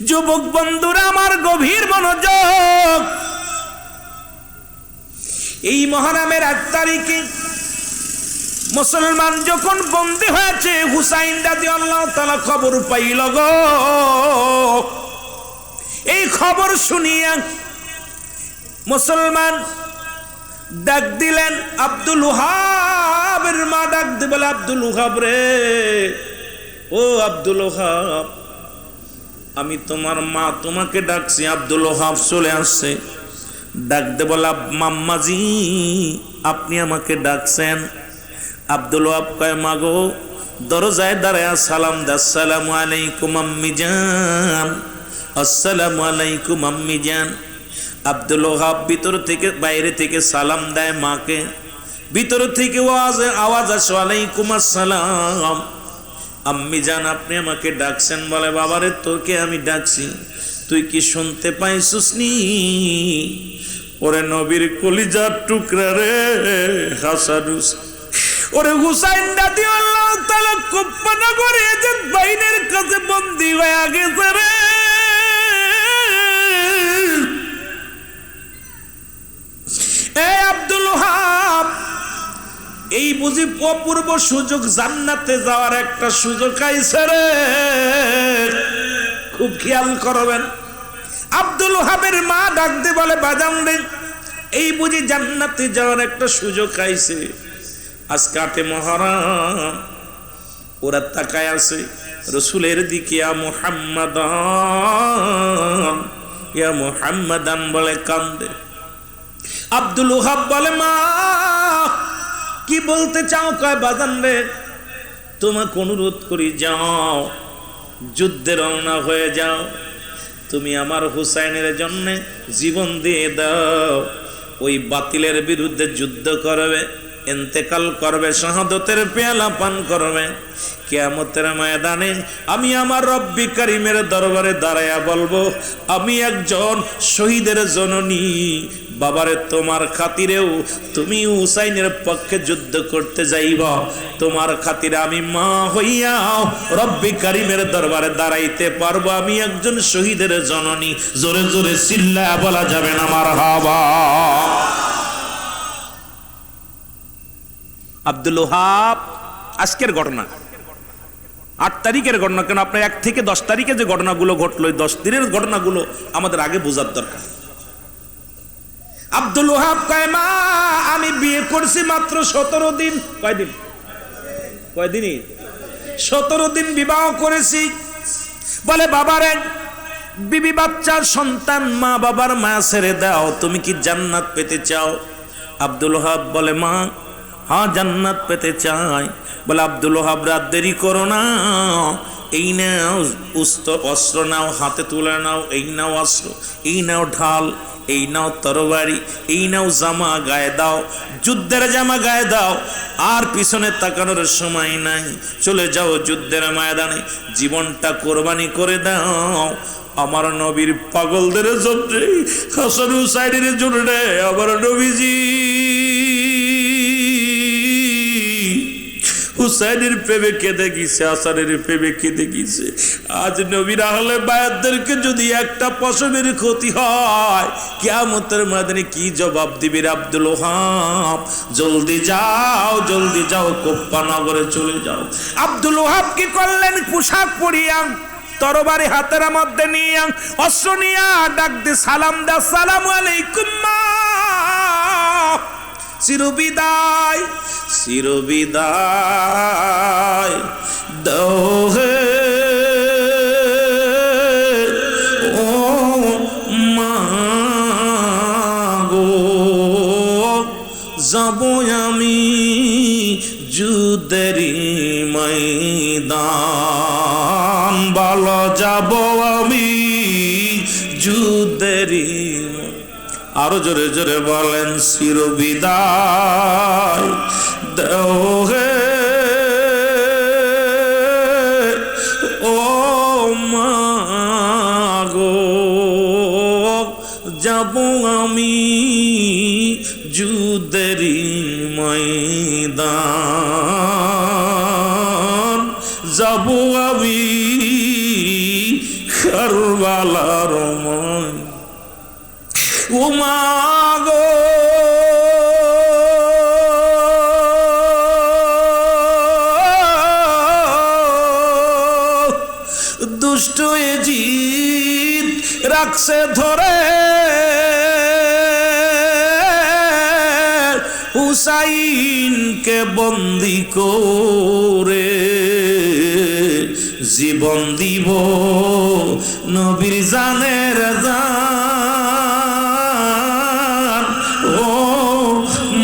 যুবক বন্ধুরা আমার গভীর মনোযোগ, এই মহরমের 8 তারিখে মুসলমান যখন বন্দী হয়েছে, হুসাইন রাদিয়াল্লাহু তাআলা খবর পাইল গো। এই খবর শুনিয়া মুসলমান ডাক দিলেন আব্দুল ওহাবের মা ডাক দিয়ে বলে, আব্দুল ওহাব রে, ও আব্দুল ওহাব, আমি তোমার মা তোমাকে ডাকছি। আব্দুল ওহাব চলে আসছে, ডাক দে বলে, মাম্মাজি আপনি আমাকে ডাকছেন? আব্দুল ওহাব কয়, মা গো, দরজায় দাঁড়ায় সালাম দে, আসসালামু আলাইকুম আম্মি জান, আসসালামু আলাইকুম আম্মি জান। আব্দুল ওহাব ভিতর থেকে বাইরে থেকে সালাম দেয় মাকে, ভিতর থেকে আওয়াজ আসে, ওয়ালাইকুম আসসালাম আম্মি জান, আপনি আমাকে ডাকছেন? বলে, বাবারে তোকে আমি ডাকছি, তুই কি শুনতে পাইছিস নি? ওরে নবীর কলিজার টুকরা রে হাসান, ওরে হুসাইন রাদিয়াল্লাহু তাআলা কুফানগরে এজেন্ট বাইনের কাছে বন্দী হয়ে গেছে রে। এ আব্দুল ওহাব, এই বুঝি অপূর্ব সুযোগ, জান্নাতে যাওয়ার একটা সুযোগ আইছে রে, খুব খেয়াল করবেন। আব্দুল ওহাবের মা ডাক দিয়ে বলে, বাজান রে, এই বুঝি জান্নাতে যাওয়ার একটা সুযোগ আইছে, আজকে 8 মুহররম। ওরা তাকায় আছে রাসূলের দিকে, ইয়া মুহাম্মাদান, ইয়া মুহাম্মাদান বলে কান্দে। আব্দুল ওহাব বলে, মা কি বলতে চাও? কয়, বাজান রে, তোমাকে অনুরোধ করি, যাও যুদ্ধে রওনা হয়ে যাও, তুমি আমার হুসাইনের জন্য জীবন দিয়ে দাও, ওই বাতিলের বিরুদ্ধে যুদ্ধ করবে, ইন্তেকাল করবে, শাহাদাতের পেয়ালা পান করবে। কিয়ামতের ময়দানে আমি আমার রব্বি কারীমের দরবারে দাঁড়ায়া বলবো, আমি একজন শহীদের জননী। বাবারে, তোমার খাতিরেও তুমি হুসাইনের পক্ষে যুদ্ধ করতে যাইবা, তোমার খাতিরে আমি মা হইয়াও রব্বি কারীমের দরবারে দাঁড়াইতে পারবো, আমি একজন শহীদের জননী। জোরে জোরে চিল্লায়া বলা যাবে না মারহাবা। আব্দুল ওহাব আজকের ঘটনা, 8 তারিখের ঘটনা কেন, আপনার 1 থেকে 10 তারিখে যে ঘটনাগুলো ঘটলো, 10 দিনের ঘটনাগুলো আমাদের আগে বোঝার দরকার। আব্দুল ওহাব কয়, মা আমি বিয়ে করছি মাত্র 17 দিন। কয়দিন? 17 দিন বিবাহ করেছি। বলে, বাবারে, বিবি বাচ্চার সন্তান, মা বাবার মায়া ছেড়ে দাও, তুমি কি জান্নাত পেতে চাও? আব্দুল ওহাব বলে, মা হ্যাঁ জান্নাত পেতে চাই। বলে, আব্দুল ওহাব রাত দেরি করো না, এই নাও অস্ত্র নাও, হাতে তুলে নাও, এই নাও অস্ত্র, এই নাও ঢাল, এই নাও তরবারি, এই নাও জামা গায়ে দাও, যুদ্ধের জামা গায়ে দাও, আর পিছনে তাকানোর সময় নাই, চলে যাও যুদ্ধের ময়দানে, জীবনটা কোরবানি করে দাও আমার নবীর পাগলদের জন্য, হাসান হুসাইনের জন্য। আমার নবীজি হুসাইনের প্রেমে কেঁদে গেছে, হাসানের প্রেমে কেঁদে গেছে। আজ নবীর আহলে বায়াতদেরকে যদি একটা পশমের ক্ষতি হয়, কিয়ামতের ময়দানে কি জবাব দিবে? আব্দুল ওহাব জলদি যাও, জলদি যাও, কুফানগরে চলে যাও। আব্দুল ওহাব কি করলেন? পোশাক পরিয়া, তরবারি হাতের মধ্যে নিয়ে, অস্ত্র নিয়ে ডাক দিয়ে সালাম দে, আসসালামু আলাইকুম মা, চিরবিদায়, চিরবিদায় দাও হে ও মা গো, যাব আমি যুদ্ধেরি ময়দান, বলো যাব আমি যুদ্ধেরি। আরো জোরে জোরে বলেন, চিরবিদায় দাও হে ও মা গো, যাব আমি যুদ্ধেরি ময়দান, যাব আমি কারবালার ও মা গো দুষ্ট এজিদ রাখছে ধরে হুসাইনকে বন্দি করে জীবন দিব নবীর জানের জান ও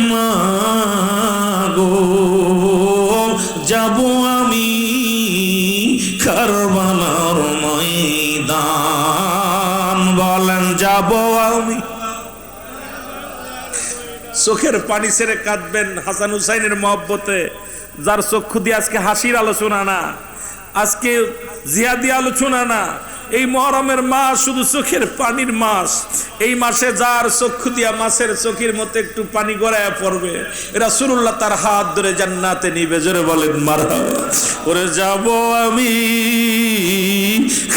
মা গো যাব আমি কারবালার ময়দান বলেন যাব আমি চোখের পানি ছেড়ে কাঁদবেন হাসান হুসাইনের মহব্বতে যার চক্ষু দিয়ে আজকে হাসির আলোচনা না আজকে জিয়াদি আলোচনা না এই মহরমের মাস শুধু চোখের পানির মাস এই মাসে যার চক্ষু দিয়া মাছের চোখের মতো একটু পানি গড়ায় পড়বে রাসূলুল্লাহ তার হাত ধরে জান্নাতে নিবে জোরে বলেন মারহাবা ওরে যাব আমি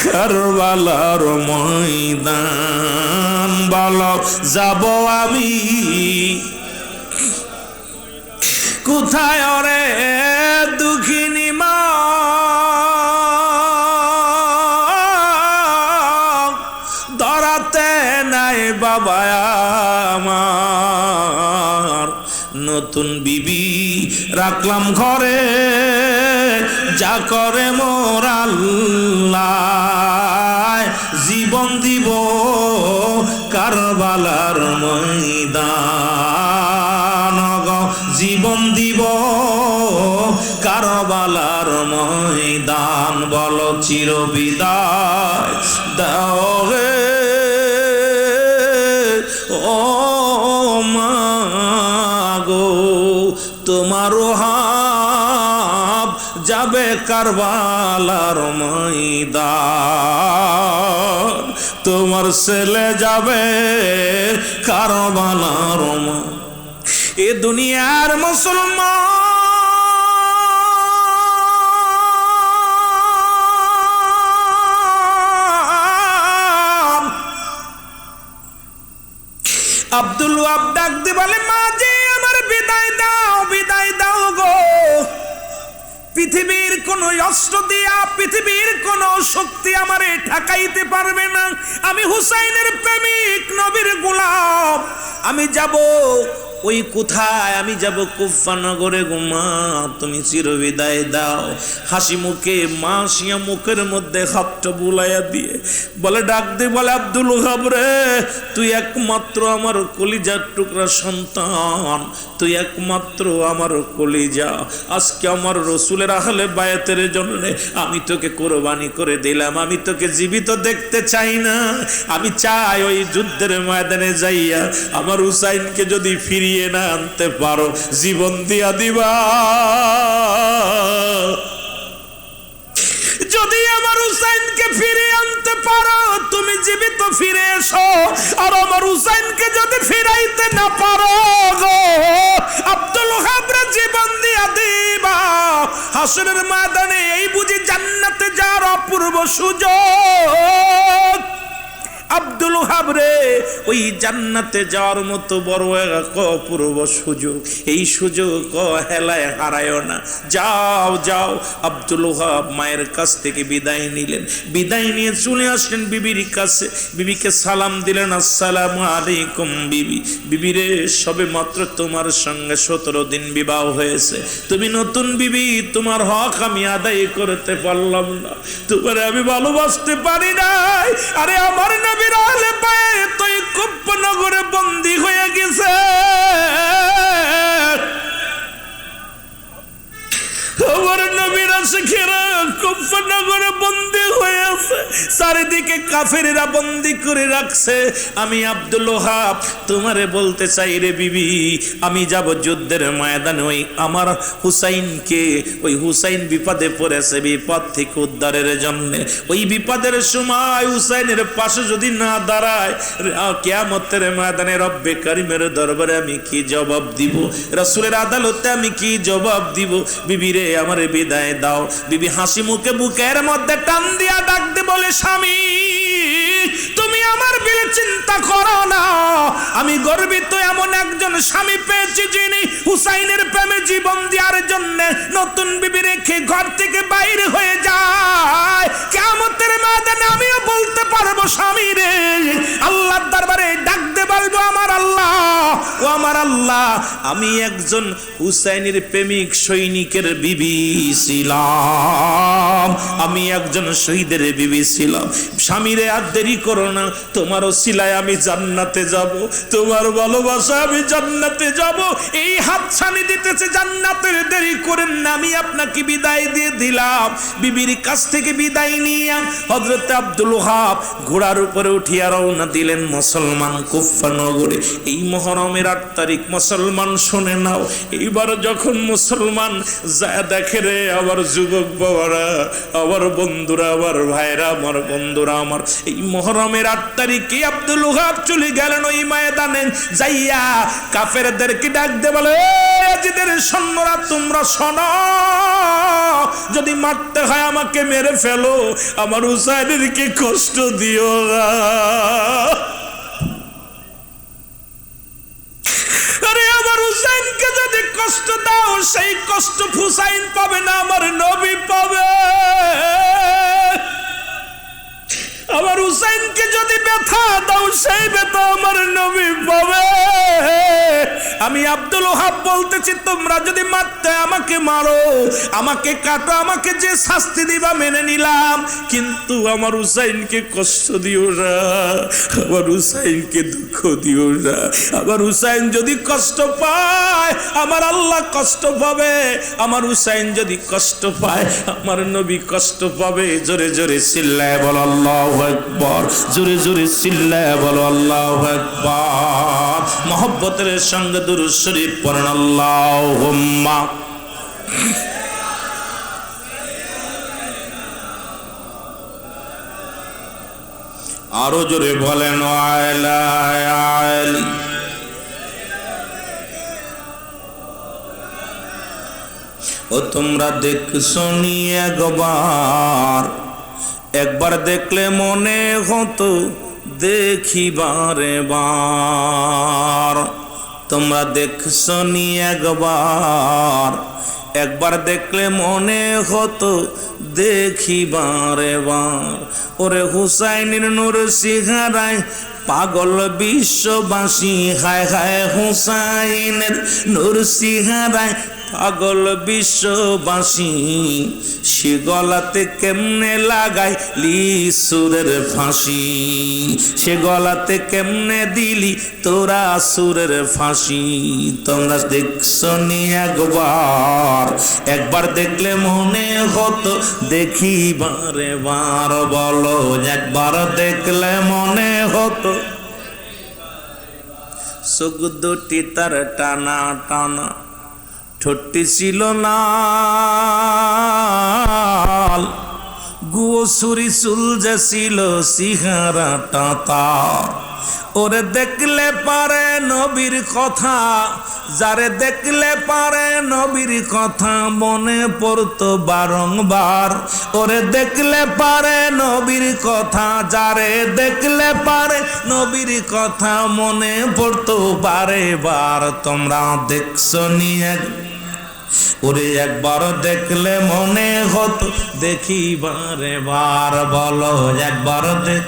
কারবালার ময়দান বলো যাব আমি কোথায় ওরে দুঃখিনী মা ধরাতে নাই বাবা আমার নতুন বিবি রাখলাম ঘরে যা করে মোর আল্লাহ জীবন দিব কারবালার ময়দান জীবন দিব কারবালার ময়দান বলো চির বিদায় দাও হে ও মা গো তোমার হাব যাবে কারবালার ময়দান তোমার ছেলে যাবে কারবালার ময়দান এ দুনিয়ার মুসলমান আব্দুল ওয়াহাব ডাক দিয়ে বলে মা জি আমার বিদায় দাও গো পৃথিবীর কোন অস্ত্র দিয়া পৃথিবীর কোন শক্তি আমারে ঠকাইতে পারবে না আমি হুসাইনের প্রেমিক নবীর গোলাম আমি যাব ওই কোথায় আমি যাব কুফা নগরে গোমা তুমি চিরবিদায় দাও হাসি মুখে মা শিয়া মুখের মধ্যে হাতটা বুলাইয়া দিয়ে বলে ডাক দিয়ে বলে আব্দুল ওহাব রে তুই একমাত্র আমার কলিজার টুকরা সন্তান তুই একমাত্র আমার কলিজা আজকে আমার রসুলের আহলে বায়াতের জন্য আমি তোকে কোরবানি করে দিলাম আমি তোকে জীবিত দেখতে চাই না আমি চাই ওই যুদ্ধের ময়দানে যাইয়া আমার হুসাইনকে যদি ফিরিয়ে না আনতে পারো জীবন দিয়া দিবা যদি আমার হুসাইনকে ফিরিয়ে আনতে পারো তুমি জীবিত ফিরে এসো আর আমার হুসাইনকে যদি ফিরাইতে না পারো গো আব্দুল ওহাবরে জীবন দিয়া দিবা হাসরের ময়দানে এই বুঝি জান্নাতে যাওয়ার অপূর্ব সুযোগ আব্দুল ওহাব রে ওই জান্নাতে যাওয়ার মতো বড় এক অপূর্ব সুযোগ এই সুযোগ হেলায় হারায়ও না যাও যাও আব্দুল ওহাব মায়ের কাছ থেকে বিদায় নিলেন বিদায় নিয়ে চলে আসলেন বিবির কাছে বিবিকে সালাম দিলেন আসসালামু আলাইকুম বিবি বিবি রে সবে মাত্র তোমার সঙ্গে 17 দিন বিবাহ হয়েছে তুমি নতুন বিবি তোমার হক আমি আদায় করতে পারলাম না তোমারে আমি ভালোবাসতে পারি নাই আরে আমার নবীর আহলে বায়াত তুই কুফা নগরে বন্দী হয়ে গেছে আমার নবীর আশিকেরা কুফা নগরে বন্দী হয়ে আছে চারিদিকে কাফেরেরা বন্দী করে রাখছে আমি আব্দুল ওহাব তোমারে বলতে চাই রে বিবি আমি যাব যুদ্ধের ময়দানে ওই আমার হুসাইনকে ওই হুসাইন বিপদে পড়েছে বিপদ থেকে উদ্ধারের জন্য ওই বিপদের সময় হুসাইনের পাশে যদি না দাঁড়ায় কিয়ামতের ময়দানে রব্বে কারিমের দরবারে আমি কি জবাব দিব রাসূলের আদালতে আমি কি জবাব দিব বিবি রে আমারে বিদায় দাও। বিবি হাসি মুখে বুকের মধ্যে টান দিয়া ডাকতে বলে, স্বামী তুমি আমার বিলে চিন্তা করো না, আমি গর্বিত এমন একজন স্বামী পেয়েছি যিনি হুসাইনের প্রেমে জীবন দেওয়ার জন্য নতুন বিবি রেখে ঘর থেকে বাইরে হয়ে যায়। কিয়ামতের ময়দানে আমিও বলতে পারবো, স্বামী রে, আল্লাহর দরবারে ডাকতে বলবো, আমার আল্লাহ, ও আমার আল্লাহ, আমি একজন হুসাইনের প্রেমিক সৈনিকের বিবি ছিলাম, আমি একজন শহীদের বিবি ছিলাম। স্বামীরে আর দেরি করো না, তোমারও সিলায় আমি জান্নাতে যাব, তোমার ভালোবাসা আমি জান্নাতে যাব। এই হাতছানি দিতেছে জান্নাতের, দেরি করেন না, আমি আপনাকে বিদায় দিয়ে দিলাম। বিবির কাছ থেকে বিদায় নিয়ে হযরত আব্দুল ওহাব ঘোড়ার উপরে উঠিয়া রওনা দিলেন মুসলমান কুফা নগরে। এই মুহররমের 8 তারিখ মুসলমান শুনে নাও। এইবার যখন মুসলমান যায় দেখে রে, আবার যুবক বাবারা, আবার বন্ধুরা, আবার ভাইরা, আমার বন্ধুরা আমার, এই মুহররমের 8 তারিখে আব্দুল ওহাব চলে গেলেন ওই ময়দানে। যাইয়া কাফেরদেরকে ডাক দে বলে, ইয়াজিদের সৈন্যরা তোমরা শোনো, যদি মারতে হয় আমাকে মেরে ফেলো, আমার হুসাইনকে কষ্ট দিও না। আরে আমার হুসাইনকে যদি কষ্ট দাও, সেই কষ্ট হুসাইন পাবে না, আমার নবী পাবে। আমার হুসাইনকে যদি ব্যথা দাও, সেই ব্যথা আমার নবী পাবে। আমি আব্দুল ওহাব বলতেছি, তোমরা যদি মারতে আমাকে মারো, আমাকে কাটো, আমাকে যে শাস্তি দিবা মেনে নিলাম, কিন্তু আমার হুসাইনকে কষ্ট দিও না, আমার হুসাইনকে দুঃখ দিও না। আমার হুসাইন যদি কষ্ট পায়, আমার আল্লাহ কষ্ট পাবে। আমার হুসাইন যদি কষ্ট পায়, আমার নবী কষ্ট পাবে। জোরে জোরে চিল্লায় বলো আল্লাহু আকবার, জোরে জোরে চিল্লায় বলো আল্লাহু আকবার। মহব্বতের সঙ্গে দুরূদ শরীফ পড়েন, আল্লাহুম্মা। আরো জোরে বলেন, আলা আলি। ও তোমরা দেখছো নি একবার, একবার দেখলে মনে হতো দেখিবারে বার। তোমরা দেখছো নি একবার, একবার দেখলে মনে হতো দেখিবারে বার। ওরে হুসাইনের নূর সিহারায় পাগল বিশ্ববাসী, হায় হায় হুসাইনের নূর সিহারায় পাগল বিশ্ববাসী। সে গলাতে কেমনে লাগাই লি সুরের ফাঁসি, সে গলাতে কেমনে দিলি তোরা সুরের ফাঁসি। তোমরা দেখছো নি একবার, একবার দেখলে মনে হতো দেখিবারে বার। বলো, একবার দেখলে মনে হতো। চোখ দুটি তার টানা টানা, ঠোঁটটি ছিল লাল, গুয়সুরি চুল যে ছিল সিহারাটা তার। ওরে দেখলে পারে নবীর কথা, যারে দেখলে পারে নবীর কথা মনে পড়তো বারংবার। ওরে দেখলে পারে নবীর কথা, যারে দেখলে পারে নবীর কথা মনে পড়তো বারে বার। তোমরা দেখছো নি ওরে একবার দেখলে মনে হতো দেখিবারে বার। বলো, একবার দেখ।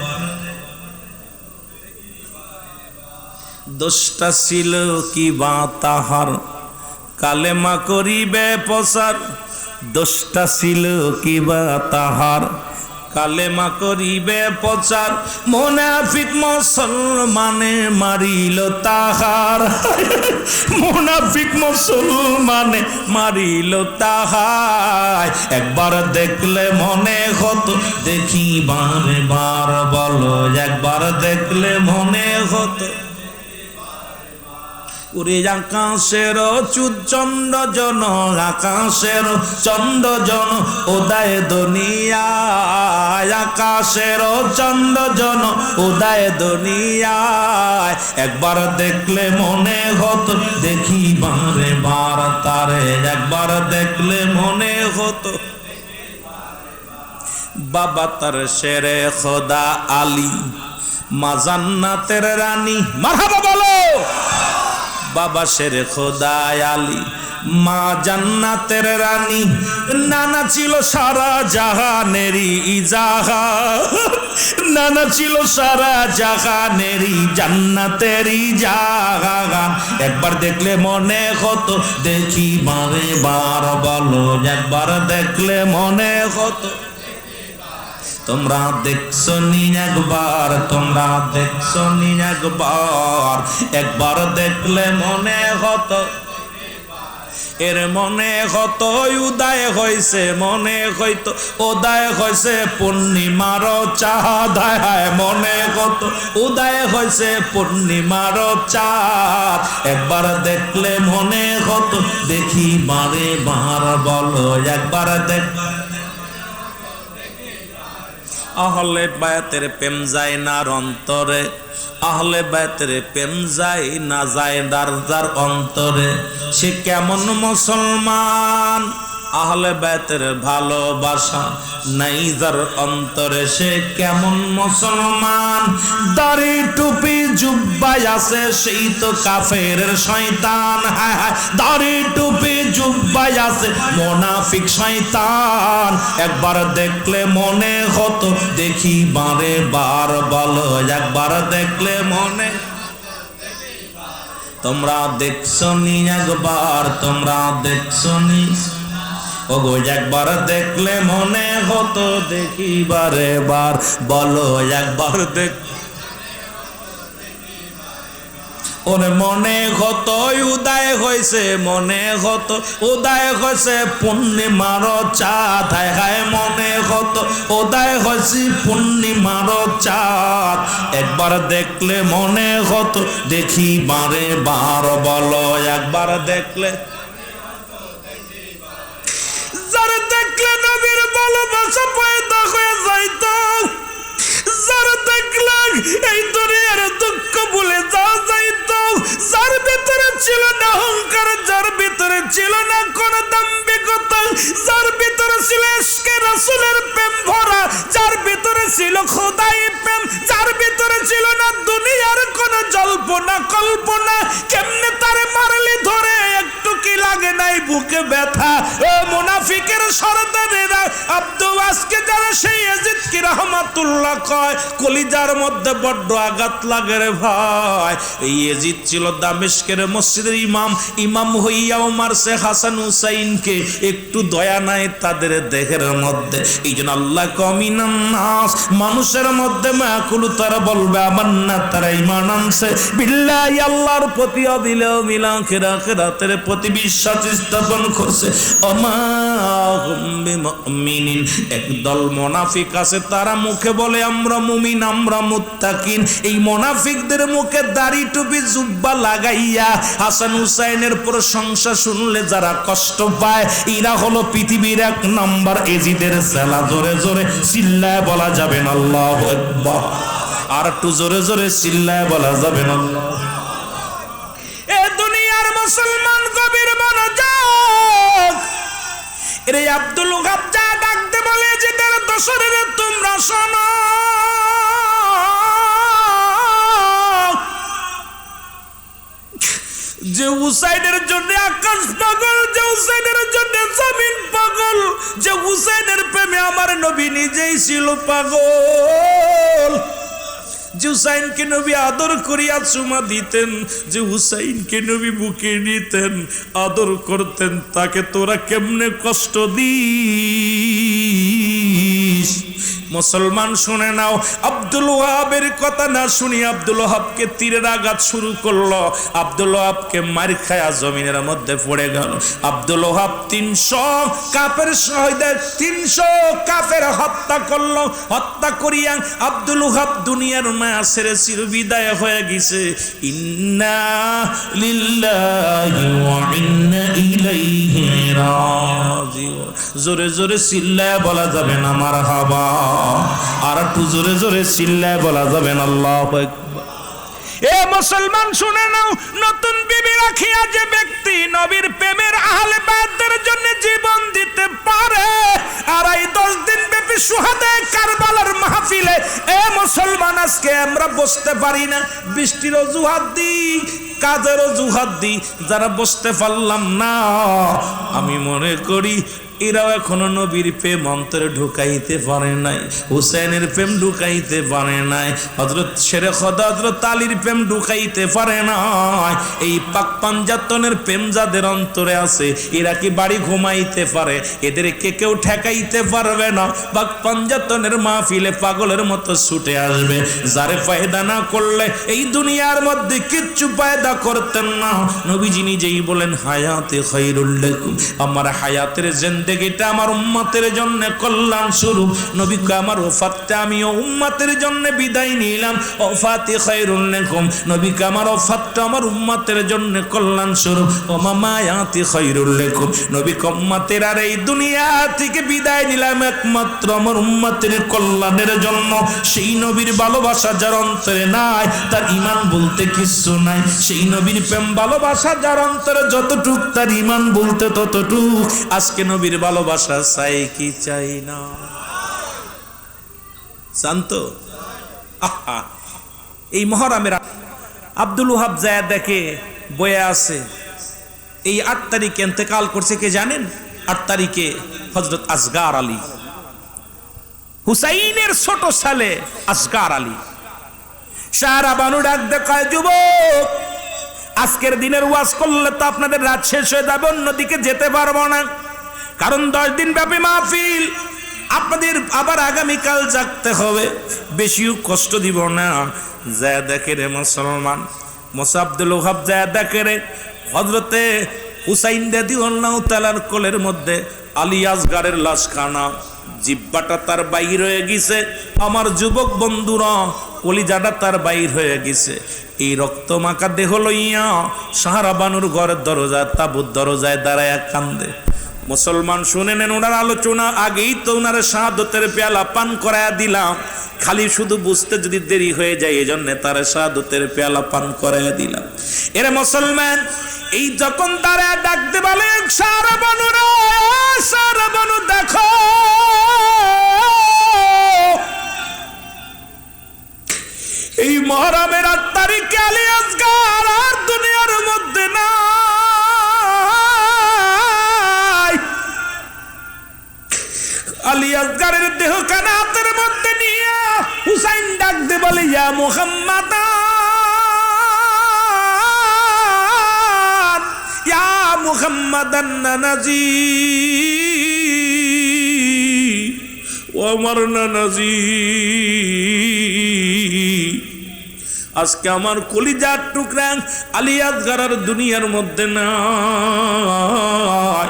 দোষটা ছিল কি বা তাহার, কালেমা করিবে প্রচার। দোষটা ছিল কি বা তাহার, কালেমা করিবে প্রচার। মুনাফিক মুসলমানে মারিল তাহার, মুনাফিক মুসলমানে মারিল তাহার। একবার দেখলে মনে হতো দেখিবারে বার। বলো, একবার দেখলে মনে হতো। ওরে আকাশের চন্দ্র জন, আকাশের চন্দ্র জন উদয় দুনিয়ায়, আকাশের চন্দ্র জন উদয় দুনিয়ায়। একবার দেখলে মনে হতো দেখিবারে বার তারে, একবার দেখলে মনে হতো। বাবা তার শেরে খোদা আলী, মা জান্নাতের রানী, মারহাবা বলো। বাবা শেরে খোদা আলী, মা জান্নাতের রানী, নানা ছিল সারা জাহানেরই জাহান, নানা ছিল সারা জাহানেরই জান্নাতেরই জাহান। একবার দেখলে মনে হতো দেখি বারে বার, বলো একবার দেখলে মনে হতো। তোমরা দেখছো নি একবার, তোমরা দেখছো নি একবার, একবার দেখলে মনে হতো। এর মনে হতো উদয় হয়েছে, মনে হইতো উদয় হয়েছে পূর্ণিমার চাঁদ, মনে হতো উদয় হয়েছে পূর্ণিমার চাঁদ। একবার দেখলে মনে হতো দেখি বারে বার, বলো একবার দেখ। আহলে বায়াতের প্রেম যায় না অন্তরে, আহলে বায়াতের প্রেম যায় না যায় যার অন্তরে, সে কেমন মুসলমান। আহলে বায়াতের ভালোবাসা নাই যার অন্তরে, সে কেমন মুসলমান। দাড়ি টুপি জুব্বাই আছে সেই তো কাফের শয়তান, হায় হায় দাড়ি টুপি জুব্বাই আছে মুনাফিক শয়তান। একবার দেখলে মনে হতো দেখি বারে বার, বলো একবার দেখলে মনে। তোমরা দেখছো নি একবার, তোমরা দেখছো নি ওগো একবার দেখলে মনে হতো দেখি বারে বার, বলো একবার দেখ। ওরে মনে হতো উদয় হয়েছে, মনে হতো উদয় হয়েছে পূর্ণিমার চাঁদ, হায় হায় মনে হতো উদয় হয়েছে পূর্ণিমার চাঁদ। একবার দেখলে মনে হতো দেখি বারে বার, বলো একবার দেখলে। যার দেখলে নবীর ভালোবাসা পয়দা হয়ে যাইত, যার দেখলে এই দুনিয়ার দুঃখ ভুলে যাওয়া যাইত, যার ভিতরে ছিল না অহংকার, যার ভিতরে ছিল না কোন দাম্ভিকতা, যার ভিতরে ছিল ইশকে রাসূলের প্রেম ভরা, যার ভিতরে ছিল খোদাই প্রেম, যার ভিতরে ছিল না দুনিয়ার কোন জল্পনা কল্পনা। কেমনে তারে মারলি ধরে একটু কি লাগে নাই বুকে ব্যথা। ও মুনাফিকের সরদারেরা আব্দু আজকে যারা সেই ইয়াজিদ কি রহমাতুল্লাহ কয়, কলিজার মধ্যে বড্ড আঘাত লাগে রে ভাই। এই ইয়াজিদ ছিল দামেস্কের মসজিদের ইমাম, ইমাম হইয়াও মারছে হাসান হুসাইনকে, একটু দয়া নাই তাদের দেহের মধ্যে। এই জন্য আল্লাহ কমিনান নাস, মানুষের মধ্যে মাকুল তারা বলবে আমার না তারা ঈমান আনছে বিল্লাহি, আল্লাহর প্রতি দিলেও মিলা আখিরাতের প্রতি বিশ্বাস স্থাপন করছে। ওমা হুম বিমুমিনিন, একদল মুনাফিক আছে তারা মুখে বলে আমরা মুমিন, আমরা মুত্তাকিন। এই মুনাফিকদের মুখে দাড়ি টুপি জুব্বা লাগাইয়া হাসান হুসাইনের প্রশংসা শুনলে যারা কষ্ট পায়, এরা হলো পৃথিবীর এক নাম্বার এজিদের সেলা। জোরে জোরে চিল্লায় বলা যাবে না আল্লাহু আকবার, আর একটু জোরে জোরে চিল্লায় বলা যাবে না। এ দুনিয়ার মুসলমান কবির মনোযোগ, এরে আব্দুল ওহাব যা ডাকতে বলে যে তারা দশরের তোমরা শোনো, যে হুসাইনের জন্য আকাশ পাগল, যে হুসাইনের জন্য জমিন পাগল, যে হুসাইনের প্রেমে আমার নবী নিজেই ছিল পাগল। যে হুসাইনকে নবী আদর করিয়া চুমা দিতেন, যে হুসাইনকে নবী বুকে নিতেন, আদর করতেন, তাকে তোরা কেমনে কষ্ট দিস। মুসলমান শুনে নাও, আব্দুল ওহাবের কথা না শুনি আব্দুল ওহাবকে তীরের আঘাত শুরু করলো, আব্দুল ওহাবকে মার খায়া জমিনের মধ্যে পড়ে গেল। আব্দুল ওহাব 300 কাফের শহীদের 300 কাফের হত্যা করলো। হত্যা করিয়া আব্দুল ওহাব দুনিয়ার মায়া ছেড়ে চির বিদায় হয়ে গেছে। ইন্না লিল্লাহি ওয়া ইন্না ইলাইহি রাজিউন। জোরে জোরে চিল্লায় বলা যাবে না মারহাবা, আর একটু জোরে জোরে চিল্লায় বলা যাবে না আল্লাহু আকবার। এ মুসলমান শুনে নাও, নতুন বিবি রাখিয়া যে ব্যক্তি নবীর প্রেমের আহলে বায়তের জন্য জীবন দিতে পারে, আর এই 10 দিন ব্যাপী সুহাদায়ে কারবালার মাহফিলে এ মুসলমান আজকে আমরা বসতে পারি না, বৃষ্টির অজুহাত দিই, কাজের অজুহাত দিই, যারা বসতে পারলাম না, আমি মনে করি এরাও এখনো নবীর প্রেম অন্তরে ঢুকাইতে পারে নাই, হুসেনের প্রেম ঢুকাইতে পারে নাই, হযরত শেরে খোদা হযরত আলীর প্রেম ঢুকাইতে পারে নাই। এই পাক পাঞ্জাতনের প্রেম যাদের অন্তরে আছে, এরা কি বাড়ি ঘুমাইতে পারে? এদেরকে কেউ ঠেকাইতে পারবে না। পাক পাঞ্জাতনের মাহফিলে পাগলের মতো ছুটে আসবে, যারে ফায়দা না করলে এই দুনিয়ার মধ্যে কিচ্ছু ফায়দা করতেন না। নবীজি নিজেই বলেন, হায়াতে খায়রুল লাকুম, আমার হায়াতের জিন্দেগিটা আমার উম্মতের জন্য কল্যাণ স্বরূপ। নবী কয়, আমার ওফাতটা আমিও উম্মতের জন্য বিদায় নিলাম, ওফাতে খায়রুল লাকুম। নবী কয়, আমার ওফাতটা আমার উম্মতের জন্য কল্যাণ স্বরূপ, ওমা মায়াতে খায়রুল লাকুম। নবী কয়, উম্মতের আর এই দুনিয়া থেকে বিদায় নিলাম একমাত্র আমার উম্মতের কল্যাণের জন্য। সেই নবীর ভালোবাসা যার অন্তরে নাই, তার ঈমান বলতে কিছু নাই। সেই নবীর প্রেম ভালোবাসা যার অন্তরে যতটুক, তার ঈমান বলতে ততটুক। আজকে নবীর ভালোবাসা চাই কি চাই না? জানতো এই মহরমের আব্দুল ওহাব যায় দেখে বয়ে আছে, এই 8 তারিখে ইন্তেকাল করছে কে জানেন? 8 তারিখে হযরত আসগার আলী, হুসাইনের ছোট ছেলে আসগার আলী। সারা বানু ডাক দেখায়, যুবক, আজকের দিনের ওয়াজ করলে তো আপনাদের রাত শেষ হয়ে যাবে, অন্যদিকে যেতে পারবো না, কারণ 10 দিন ব্যাপী মাহফিল, আপনাদের আবার আগামীকাল জাগতে হবে, বেশিও কষ্ট দিব না। যায় দেখে রে মুসলমান, মুসা আব্দুল ওহাব যায় দেখে রে হযরতে হুসাইন রাদিয়াল্লাহু তাআলার কোলের মধ্যে আলী আসগারের লাশখানা, জিব্বাটা তার বাইর হয়ে গেছে। আমার যুবক বন্ধুরা, কলিজাটা তার বাইর হয়ে গেছে। এই রক্ত মাখা দেহ লইয়া সাহারা বানুর ঘরের দরজা, তাবুত দরজায় দাঁড়ায় কান্দে। মুসলমান শুনে নেন, ওনার আলোচনা আগেই তো ওনার শাহাদতের পেয়ালা পান করায়া দিলাম, খালি শুধু বুঝতে যদি দেরি হয়ে যায়, এই জন্য তার শাহাদতের পেয়ালা পান করায়া দিলাম। এরে মুসলমান, এই যখন তারা ডাকতে বলে, সারা বানুরা, সারা বানু দেখো, এই মহরমের 8 তারিখে আলী আসগার আর দুনিয়ার মধ্যে নাই। আলী আসগারের দেহ খানা হাতের মধ্যে নিয়ে হুসাইন ডাকতে বলে, ইয়া মুহাম্মাদ, ইয়া মুহাম্মাদান নাজি, ও আমার নাজি, আজকে আমার কলিজার টুকরা আলী আসগার দুনিয়ার মধ্যে নাই।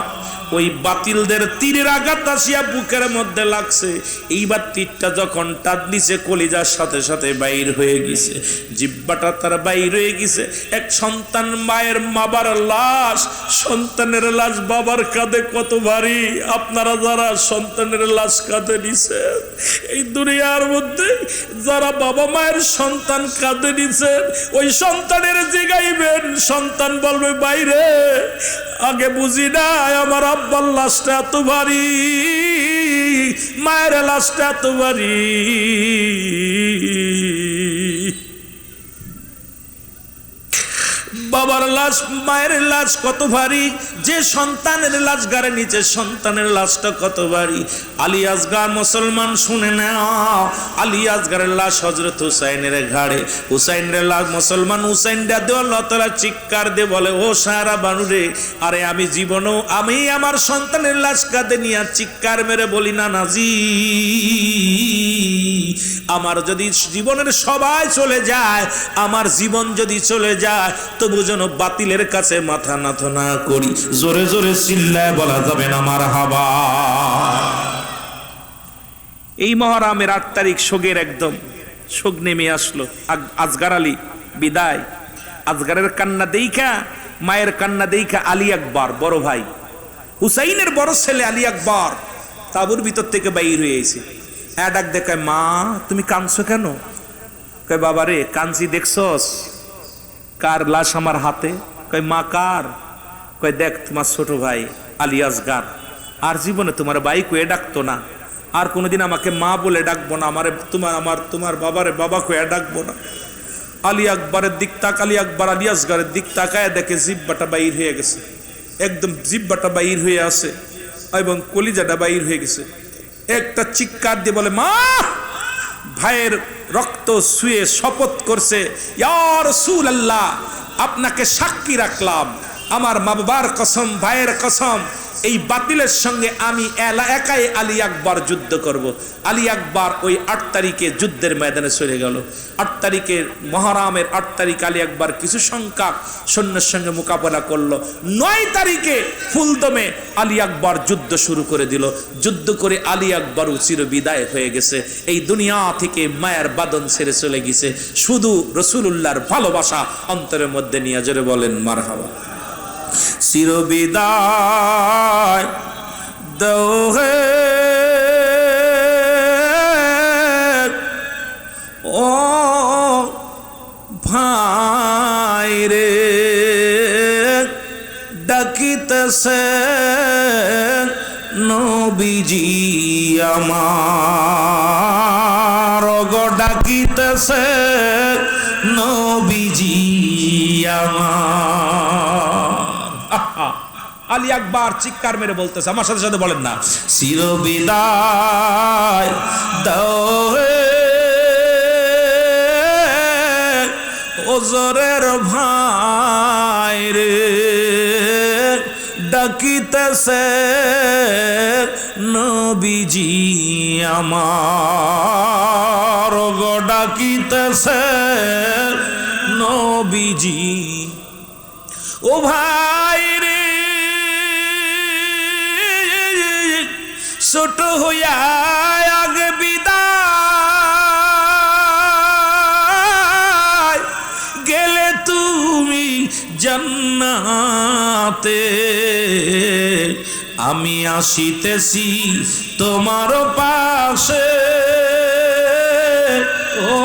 ওই বাতিলদের তীরের আঘাত আসিয়া বুকের মধ্যে লাগছে, এইবার তীরটা যখন টান দিছে, কলিজার সাথে সাথে বাইর হয়ে গেছে, জিব্বাটা তার বাইর হয়ে গেছে। এক সন্তান মায়ের বাবার লাশ, সন্তানের লাশ বাবার কাঁধে কত ভারী। আপনারা যারা সন্তানের লাশ কাঁধে নিছেন, এই দুনিয়ার মধ্যে যারা বাবা মায়ের সন্তান কাঁধে নিছেন, ওই সন্তানের জিগাইবেন, সন্তান বলবে, বাইরে আগে বুঝি নাই আমার আব্বার লাশটা এত ভারী, মায়ের লাশটা এত ভারী। বাবার লাশ, মায়ের লাশ কত ভারী, যে সন্তানের লাশ গাড়ে নিচে, সন্তানের লাশটা কত ভারী। আলী আসগার, মুসলমান শুনে নাও, আলী আসগারের লাশ হযরত হুসাইনের ঘাড়ে, হুসাইনের লাশ, মুসলমান হুসাইন রাদিয়াল্লাহু তাআলা চিৎকার দিয়ে বলে, ও সারা বানু রে, আরে আমি জীবনেও আমি আমার সন্তানের লাশ কাঁধে নিয়ে চিৎকার মেরে বলি না, নাজি, আমার যদি জীবনের সবাই চলে যায়, আমার জীবন যদি চলে যায়, তবু যেন বাতিলের কাছে মাথা নত না করি। জোরে জোরে চিল্লায় বলা যাবে না মারহাবা। এই মহরমের 8 তারিখ শোকের একদম শোক নেমে আসলো। আসগার আলী বিদায়। আসগারের কান্না দেইখা, মায়ের কান্না দেইখা আলী আকবর বড় ভাই, হুসাইনের বড় ছেলে আলী আকবর তাবুর ভিতর থেকে বাইর হয়ে এসে ডাক দেখায়, মা তুমি কাঁদছো কেন? কয়, বাবা রে কাঁদছি দেখছস, কার লাশ আমার হাতে? কয় মা কার? কয় দেখ তোমার ছোট ভাই আলী আসগার, আর জীবনে তোমার ভাই কয়ে ডাকতো না, আর কোনোদিন আমাকে মা বলে ডাকবো না, তোমার বাবারে বাবা কয়ে ডাকবো না। আলী আকবরের দিক আলী আকবর আলী আসগারের দিক তাকায় দেখে জিব্বাটা বাইর হয়ে গেছে, একদম জিব্বাটা বাইর হয়ে আছে এবং কলিজাটা বাইর হয়ে গেছে। একটা চিৎকার দিয়ে বলে মা, ভাইয়ের রক্ত শুয়ে শপথ করছে, ইয়া রাসূলুল্লাহ, আপনাকে সাক্ষী রাখলাম, আমার মা বাবার কসম, ভাইয়ের কসম, এই বাতিলের সঙ্গে আমি একাই আলী আকবর যুদ্ধ করব। আলী আকবর ওই 8 তারিখে যুদ্ধের ময়দানে চলে গেল। 8 তারিখের মহরমের 8 তারিখ আলী আকবর কিছু সংখ্যক সৈন্যের সঙ্গে মোকাবেলা করলো। 9 তারিখে ফুলদমে আলী আকবর যুদ্ধ শুরু করে দিল। যুদ্ধ করে আলী আকবর চির বিদায় হয়ে গেছে, এই দুনিয়া থেকে মায়ের বাদন ছেড়ে চলে গেছে, শুধু রাসূলুল্লাহর ভালোবাসা অন্তরের মধ্যে নিয়ে। জোরে বলেন মারহাবা। চির বিদায় দাও হে ও ভাই রে, ডাকিতেছে নবীজি আমার, গো ডাকিতেছে নবীজি আমার। আলী আকবর চিৎকার মেরে বলতেছে, আমার সাথে সাথে বলেন না, চির বিদায় দাও হে ওজরের ভাই রে, ডাকিতেছে নবীজি আমার, গো ডাকিতেছে নবীজি। ও ভাই রে, ছোট হইয়া আগে বিদায় গেলে তুমি জান্নাতে, আমি আসিতেছি তোমার পাশে, ও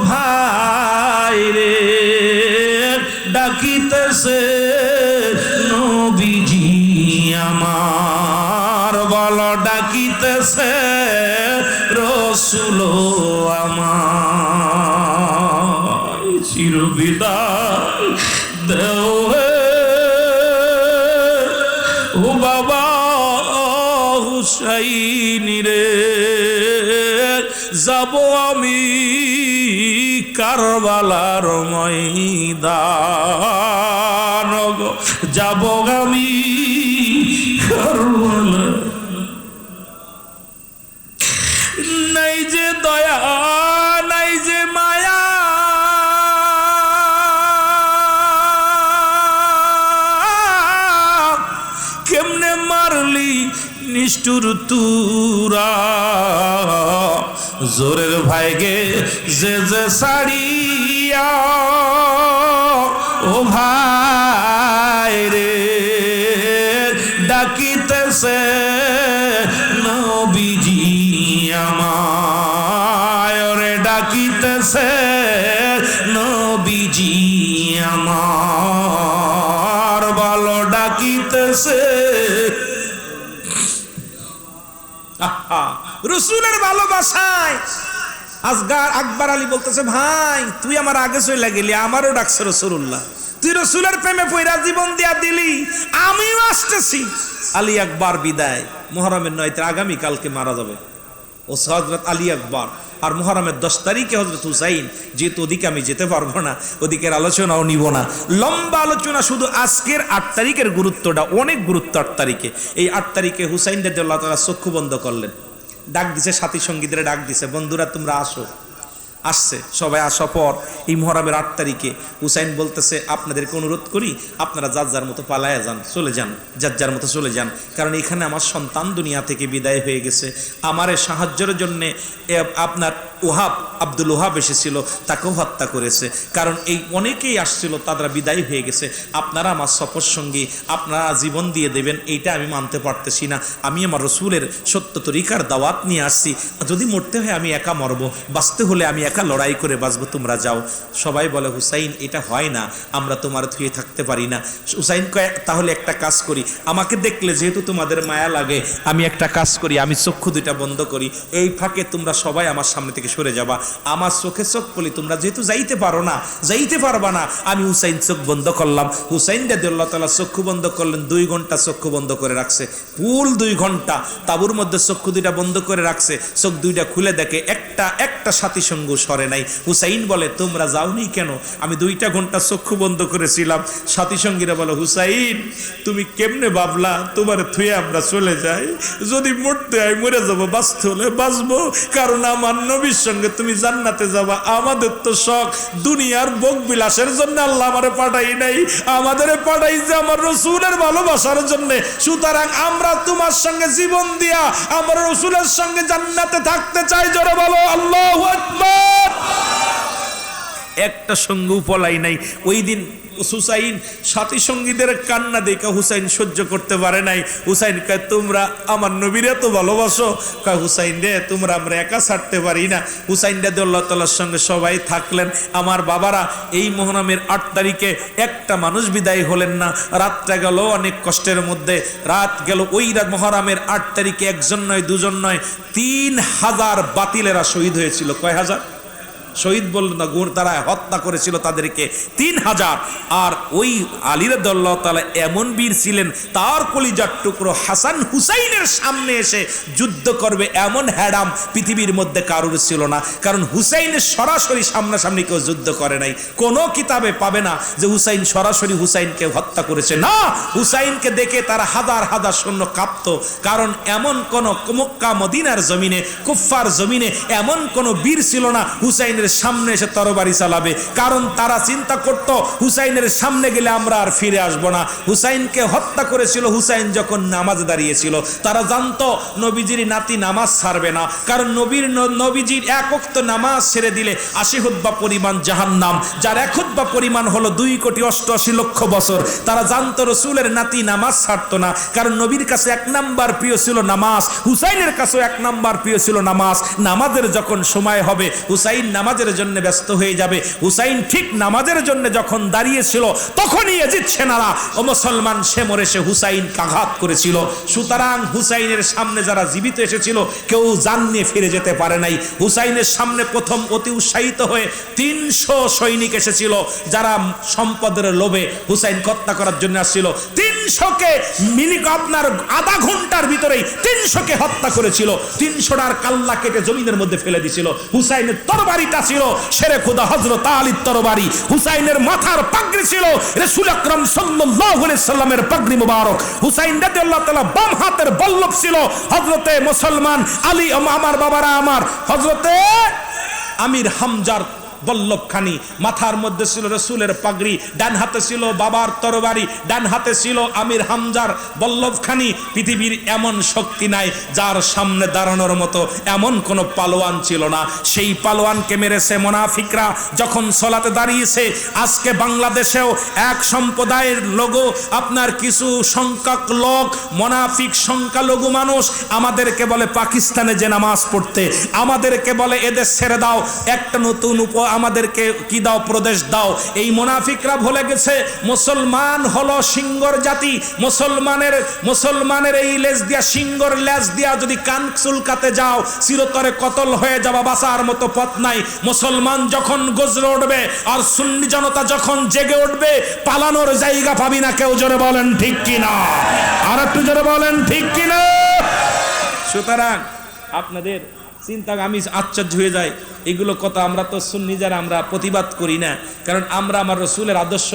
ভাই রে, ডাকিতেছে নবীজি আমার, বল ডাকিতেছে রাসূল আমার। চির বিদায় দাও হে ও বাবা হুসাইন রে, যাব আমি কারবালার ময়দান, যাব আমি কারবালা। নাই যে দয়া নাই যে মায়া, কেমনে মারলি নিষ্ঠুর তুরা, জোরের ভাইগে যে যে সাড়িয়া, ও ভাই রে, ডাকিতেছে নবীজি আমায়, রে ডাকিতেছে নবীজি আমার, বলো ডাকিতেছে। রাসূলের ভালোবাসায় আসগার আকবর আলী বলতেছে, ভাই তুই আমার আগে চলে গেলি, আমারও ডাকছে রাসূলুল্লাহ, তুই রাসূলের প্রেমে পয়রা জীবন দিয়া দিলি, আমিও আসতেছি। আলী আকবর বিদায়, মুহররমের 9 তারিখ আগামী কালকে মারা যাবে ও হযরত আলী আকবর, আর মুহররমের 10 তারিখে হযরত হুসাইন। যেহেতু ওদিকে আমি যেতে পারবো না, ওদিকের আলোচনাও নিব না, লম্বা আলোচনা, শুধু আজকের 8 তারিখের গুরুত্বটা অনেক গুরুত্ব। 8 তারিখে, এই 8 তারিখে হুসাইন রাদিয়াল্লাহু তাআলা চক্ষু বন্ধ করলেন, ডাক দিছে, সাথী সঙ্গীদের ডাক দিছে, বন্ধুরা তোমরা আসো। আসছে সবাই, আসার পর এই মুহররমের 8 তারিখে হুসাইন বলতেছে, আপনাদেরকে অনুরোধ করি আপনারা যার যার মতো পালায়া যান, চলে যান, যার যার মতো চলে যান, কারণ এখানে আমার সন্তান দুনিয়া থেকে বিদায় হয়ে গেছে, আমারে সাহায্যের জন্যে আপনার ওহাব, আব্দুল ওহাব এসেছিল, তাকেও হত্যা করেছে। কারণ এই অনেকেই আসছিল, তারা বিদায় হয়ে গেছে। আপনারা আমার সফর সঙ্গী, আপনারা জীবন দিয়ে দেবেন, এইটা আমি মানতে পারতেছি না। আমি আমার রসুলের সত্য তরিকার দাওয়াত নিয়ে আসছি। যদি মরতে হয় আমি একা মরব, বাঁচতে হলে আমি একা লড়াই করে বাঁচবো, তোমরা যাও। সবাই বলে হুসাইন এটা হয় না, আমরা তোমার থুয়ে থাকতে পারি না। হুসাইন কয় তাহলে একটা কাজ করি, আমাকে দেখলে যেহেতু তোমাদের মায়া লাগে, আমি একটা কাজ করি, আমি চক্ষু দুইটা বন্ধ করি, এই ফাঁকে তোমরা সবাই আমার সামনে থেকে সরে যাবা, আমার চোখে চোখ বলি, তোমরা যেহেতু যাইতে পারো না, যাইতে পারবা না। আমি হুসাইন চোখ বন্ধ করলাম। হুসাইন রাদিয়াল্লাহু তাআলা চক্ষু বন্ধ করলেন, 2 ঘন্টা চক্ষু বন্ধ করে রাখছে, ফুল 2 ঘন্টা তাবুর মধ্যে চক্ষু দুইটা বন্ধ করে রাখছে। চোখ দুইটা খুলে দেখে একটা সাথী সঙ্গ সরে নাই। হুসাইন বলে তোমরা যাওনি কেন? আমি 2টা ঘন্টা চক্ষু বন্ধ করেছিলাম। সাথী সঙ্গীরা বলে হুসাইন তুমি কেমনে ভাবলা তোমার থুয়ে আমরা চলে যাই? যদি মরতে হয় মরে যাবো, বাঁচতে হলে বাঁচবো, কারণ আমার নবীর সঙ্গে তুমি জান্নাতে যাবা। আমাদের তো শখ দুনিয়ার ভোগ বিলাসের জন্য আল্লাহ আমারে পাঠাই নাই, আমাদের পাঠাই যে আমার রসুলের ভালোবাসার জন্য। সুতরাং আমরা তোমার সঙ্গে জীবন দিয়া আমার রসুলের সঙ্গে জান্নাতে থাকতে চাই। জোরে বলো আল্লাহু আকবার। একটা সঙ্গেও পলাই নাই। ওই দিন হুসাইন সাথী সঙ্গীদের কান্না দেখে হুসাইন সহ্য করতে পারে নাই। হুসাইন কয় তোমরা আমার নবীর এত ভালোবাসো? কয় হুসাইন রে তোমরা আমরা একা ছাড়তে পারি না। হুসাইন রাদিয়াল্লাহু তাআলার সঙ্গে সবাই থাকলেন। আমার বাবারা, এই মুহররমের 8 তারিখে একটা মানুষ বিদায় হলেন না। রাতটা গেল অনেক কষ্টের মধ্যে, রাত গেল। ওই মুহররমের 8 তারিখে একজন নয়, দুজন নয়, 3000 বাতিলেরা শহীদ হয়েছিল। কয় হাজার? শহীদ বলল না, তারা হত্যা করেছিল তাদেরকে 3000। আর ওই আলী রাদিয়াল্লাহু তাআলা এমন বীর ছিলেন, তার কলিজার টুকরো হাসান হুসাইনের সামনে এসে যুদ্ধ করবে এমন হ্যাডাম পৃথিবীর মধ্যে কারোর ছিল না। কারণ হুসাইনের সরাসরি সামনাসামনি কেউ যুদ্ধ করে নাই। কোনো কিতাবে পাবে না যে হুসাইন সরাসরি হুসাইনকে হত্যা করেছে, না। হুসাইনকে দেখে তারা হাজার হাজার সৈন্য কাঁপত। কারণ এমন কোন মক্কা মদিনার জমিনে, কুফফার জমিনে এমন কোন বীর ছিল না হুসাইনের সামনে এসে তরবারি চালাবে। কারণ তারা চিন্তা করত হুসাইনের সামনে গেলে আমরা আর ফিরে আসব না। হুসাইনকে হত্যা করেছিল হুসাইন যখন নামাজে দাঁড়িয়েছিল। তারা জানতো নবীজির নাতি নামাজ ছাড়বে না, কারণ নবীজির 1 ওয়াক্ত নামাজ ছেড়ে দিলে 80 খুতবা পরিমাণ জাহান্নাম, যার 1 খুতবা পরিমাণ হলো 2,88,00,000 বছর। তারা জানতো রসুলের নাতি নামাজ ছাড়তো না, কারণ নবীর কাছে 1 নাম্বার প্রিয় ছিল নামাজ, হুসাইনের কাছেও 1 নাম্বার প্রিয় ছিল নামাজ। নামাজের যখন সময় হবে হুসাইন নামাজের জন্য ব্যস্ত হয়ে যাবে। হুসাইন ঠিক নামাজের জন্য যখন দাঁড়িয়েছিল তখনই ইয়াজিদ সেনারা ও মুসলমান সে মরে সে হুসাইনকে আঘাত করেছিল। সুতরাং হুসাইনের সামনে যারা জীবিত এসেছিল কেউ জান নিয়ে ফিরে যেতে পারে নাই। হুসাইনের সামনে প্রথম অতি উৎসাহিত হয়ে 300 সৈনিক এসেছিল, যারা সম্পদের লোভে হুসাইন হত্যা করার জন্য আসছিল। 300কে আপনার আধা ঘন্টার ভিতরেই 300কে হত্যা করেছিল। 300টার কাল্লা কেটে জমিনের মধ্যে ফেলে দিয়েছিল। হুসাইনের তরবারিটা ছিল শেরে খুদা হযরত আলীর তরবারি। হুসাইনের মাথার পাগড়ি ছিল রাসূল আকরাম সাল্লাল্লাহু আলাইহি সাল্লামের পাগড়ি মুবারক। হুসাইন রাদিয়াল্লাহু তাআলা বাম হাতের বল্লভ ছিল হযরতে মুসলমান আলী, আমার বাবারা আমার, হযরতে আমির হামজার বল্লভখানি। মাথার মধ্যে ছিল রসুলের পাগড়ি, ডান হাতে ছিল বাবার তরবারি, ডান হাতে ছিল আমির হামজার বল্লভখানি। পৃথিবীর এমন শক্তি নাই যার সামনে দাঁড়ানোর মতো এমন কোন পালোয়ান ছিল না। সেই পালোয়ানকে মেরেছে মুনাফিকরা যখন সলাতে দাঁড়িয়েছে। আজকে বাংলাদেশেও এক সম্প্রদায়ের লোগো, আপনার কিছু সংখ্যক লোক, মুনাফিক সংখ্যালঘু মানুষ আমাদেরকে বলে পাকিস্তানে যে নামাজ পড়তে, আমাদেরকে বলে এদের ছেড়ে দাও, একটা নতুন আমাদেরকে কি দাও, প্রদেশ দাও। এই মুনাফিকরা ভুলে গেছে মুসলমান হলো সিংহর জাতি। মুসলমানের এই লেজ দিয়া, সিংহর লেজ দিয়া যদি কান চুলকাতে যাও চিরতরে কতল হয়ে যাওয়া, বাঁচার মতো পথ নাই। মুসলমান যখন গজরে উঠবে আর সুন্নি জনতা যখন জেগে উঠবে, পালানোর জায়গা পাবি না কেউ। জোরে বলেন ঠিক কিনা? আর একটু জোরে বলেন ঠিক কিনা? সুতরাং আপনাদের চিন্তা, আমি আশ্চর্য হয়ে যাই। এগুলো কথা আমরা তো সুন্নি যারা আমরা প্রতিবাদ করি না, কারণ আমরা আমার রসুলের আদর্শ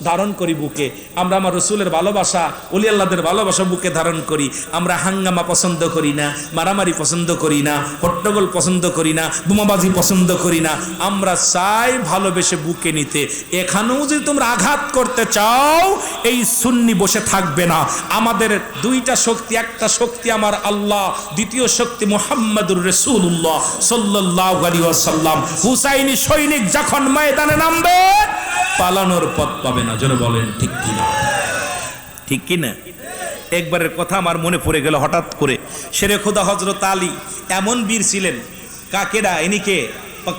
ধারণ করি বুকে, আমরা আমার রসুলের ভালোবাসা ওলি আল্লাহদের ভালোবাসা বুকে ধারণ করি। আমরা হাঙ্গামা পছন্দ করি না, মারামারি পছন্দ করি না, হট্টগোল পছন্দ করি না, বোমাবাজি পছন্দ করি না। আমরা চাই ভালোবেসে বুকে নিতে। এখানেও যদি তোমরা আঘাত করতে চাও, এই সুন্নি বসে থাকবে না। আমাদের দুইটা শক্তি, একটা শক্তি আমার আল্লাহ, দ্বিতীয় শক্তি মুহাম্মাদুর রাসূলুল্লাহ সাল্লাল্লাহু আলাইহি ওয়াসাল্লাম। হুসাইনি সৈনিক যখন ময়দানে নামবে, পালানোর পথ পাবে না। জোরে বলেন ঠিক কিনা? ঠিক কিনা? একবারের কথা আমার মনে পড়ে গেল হঠাৎ করে। শেরে খোদা হযরত আলী এমন বীর ছিলেন। কাকেরা ইনি কে?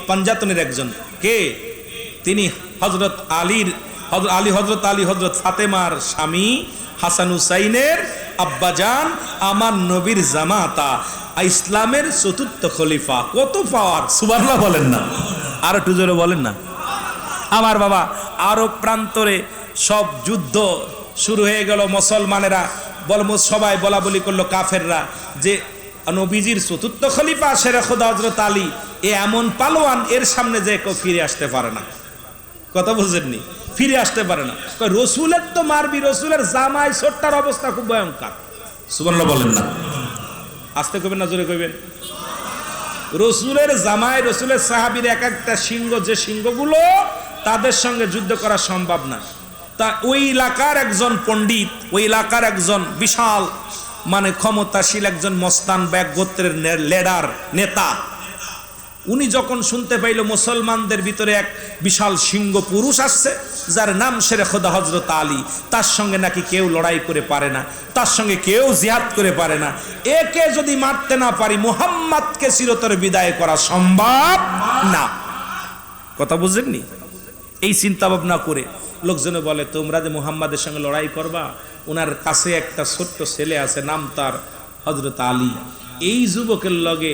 পাঞ্জাতনের একজন। কে তিনি? হযরত আলী হযরত ফাতেমার স্বামী, হাসান হুসাইনের আব্বাজান, আমার নবীর জামাতা, ইসলামের চতুর্থ খলিফা। কত পাওয়ার! সুবহানাল্লাহ বলেন না? আর একটু জোরে বলেন না? আমার বাবা, আরব প্রান্তরে সব যুদ্ধ শুরু হয়ে গেল। মুসলমানেরা সবাই বলা বলি করলো, কাফেররা, যে নবীজির চতুর্থ খলিফা শেরে খোদা হযরত আলী এ এমন পালোয়ান, এর সামনে যে কেউ ফিরে আসতে পারে না। কথা বুঝেননি? ফিরে আসতে পারে না। রসুলের তো মারবি, রসুলের জামাই ছোট্টার অবস্থা খুব ভয়ঙ্কর। সুবহানাল্লাহ বলেন না? আস্তে কইবেন না জোরে কইবেন? রসুলের জামাই, রসুলের সাহাবীর এক একটা সিংহ, যে সিংহগুলো, তাদের সঙ্গে যুদ্ধ করা সম্ভব না। তা ওই এলাকার একজন পণ্ডিত, ওই এলাকার একজন বিশাল ক্ষমতাশীল একজন মস্তান ব্যাগ গোত্রের লিডার, নেতা, উনি যখন শুনতে পাইল মুসলমানদের ভিতরে এক বিশাল সিংহ পুরুষ আসছে, যার নাম শেরে খোদা হযরত আলী, তার সঙ্গে নাকি কেউ লড়াই করে পারে না, তার সঙ্গে কেউ জিহাদ করে পারে না, একে যদি মারতে না পারি মুহাম্মদকে চিরতরে বিদায় করা সম্ভব না। কথা বুঝেননি? এই চিন্তা ভাবনা করে লোকজনে বলে, তোমরা যে মুহাম্মাদের সঙ্গে লড়াই করবা, ওনার কাছে একটা ছোট্ট ছেলে আছে, নাম তার হযরত আলী। এই যুবকের লগে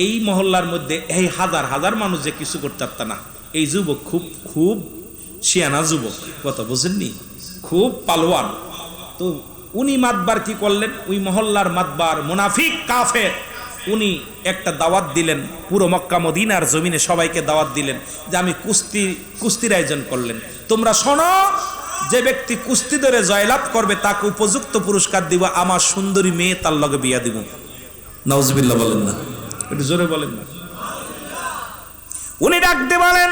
এই মহল্লার মধ্যে এই হাজার হাজার মানুষ যে কিছু করতে পারত না। এই যুবক খুব শিয়ানা যুবক। কথা বুঝেননি? খুব পালোয়ান। তো উনি মাতবার কি করলেন, ওই মহল্লার মাতবার মুনাফিক কাফের, উনি একটা দাওয়াত দিলেন, পুরো মক্কা মদিনার জমিনে সবাইকে দাওয়াত দিলেন যে আমি কুস্তির আয়োজন করলেন। তোমরা শোনো, যে ব্যক্তি কুস্তি ধরে জয়লাভ করবে তাকে উপযুক্ত পুরস্কার দিব, আমার সুন্দরী মেয়ে তার লগে বিয়া দিব। নাউজুবিল্লাহ বলেন না? একটু জোরে বলেন না? উনি ডাকতে বলেন,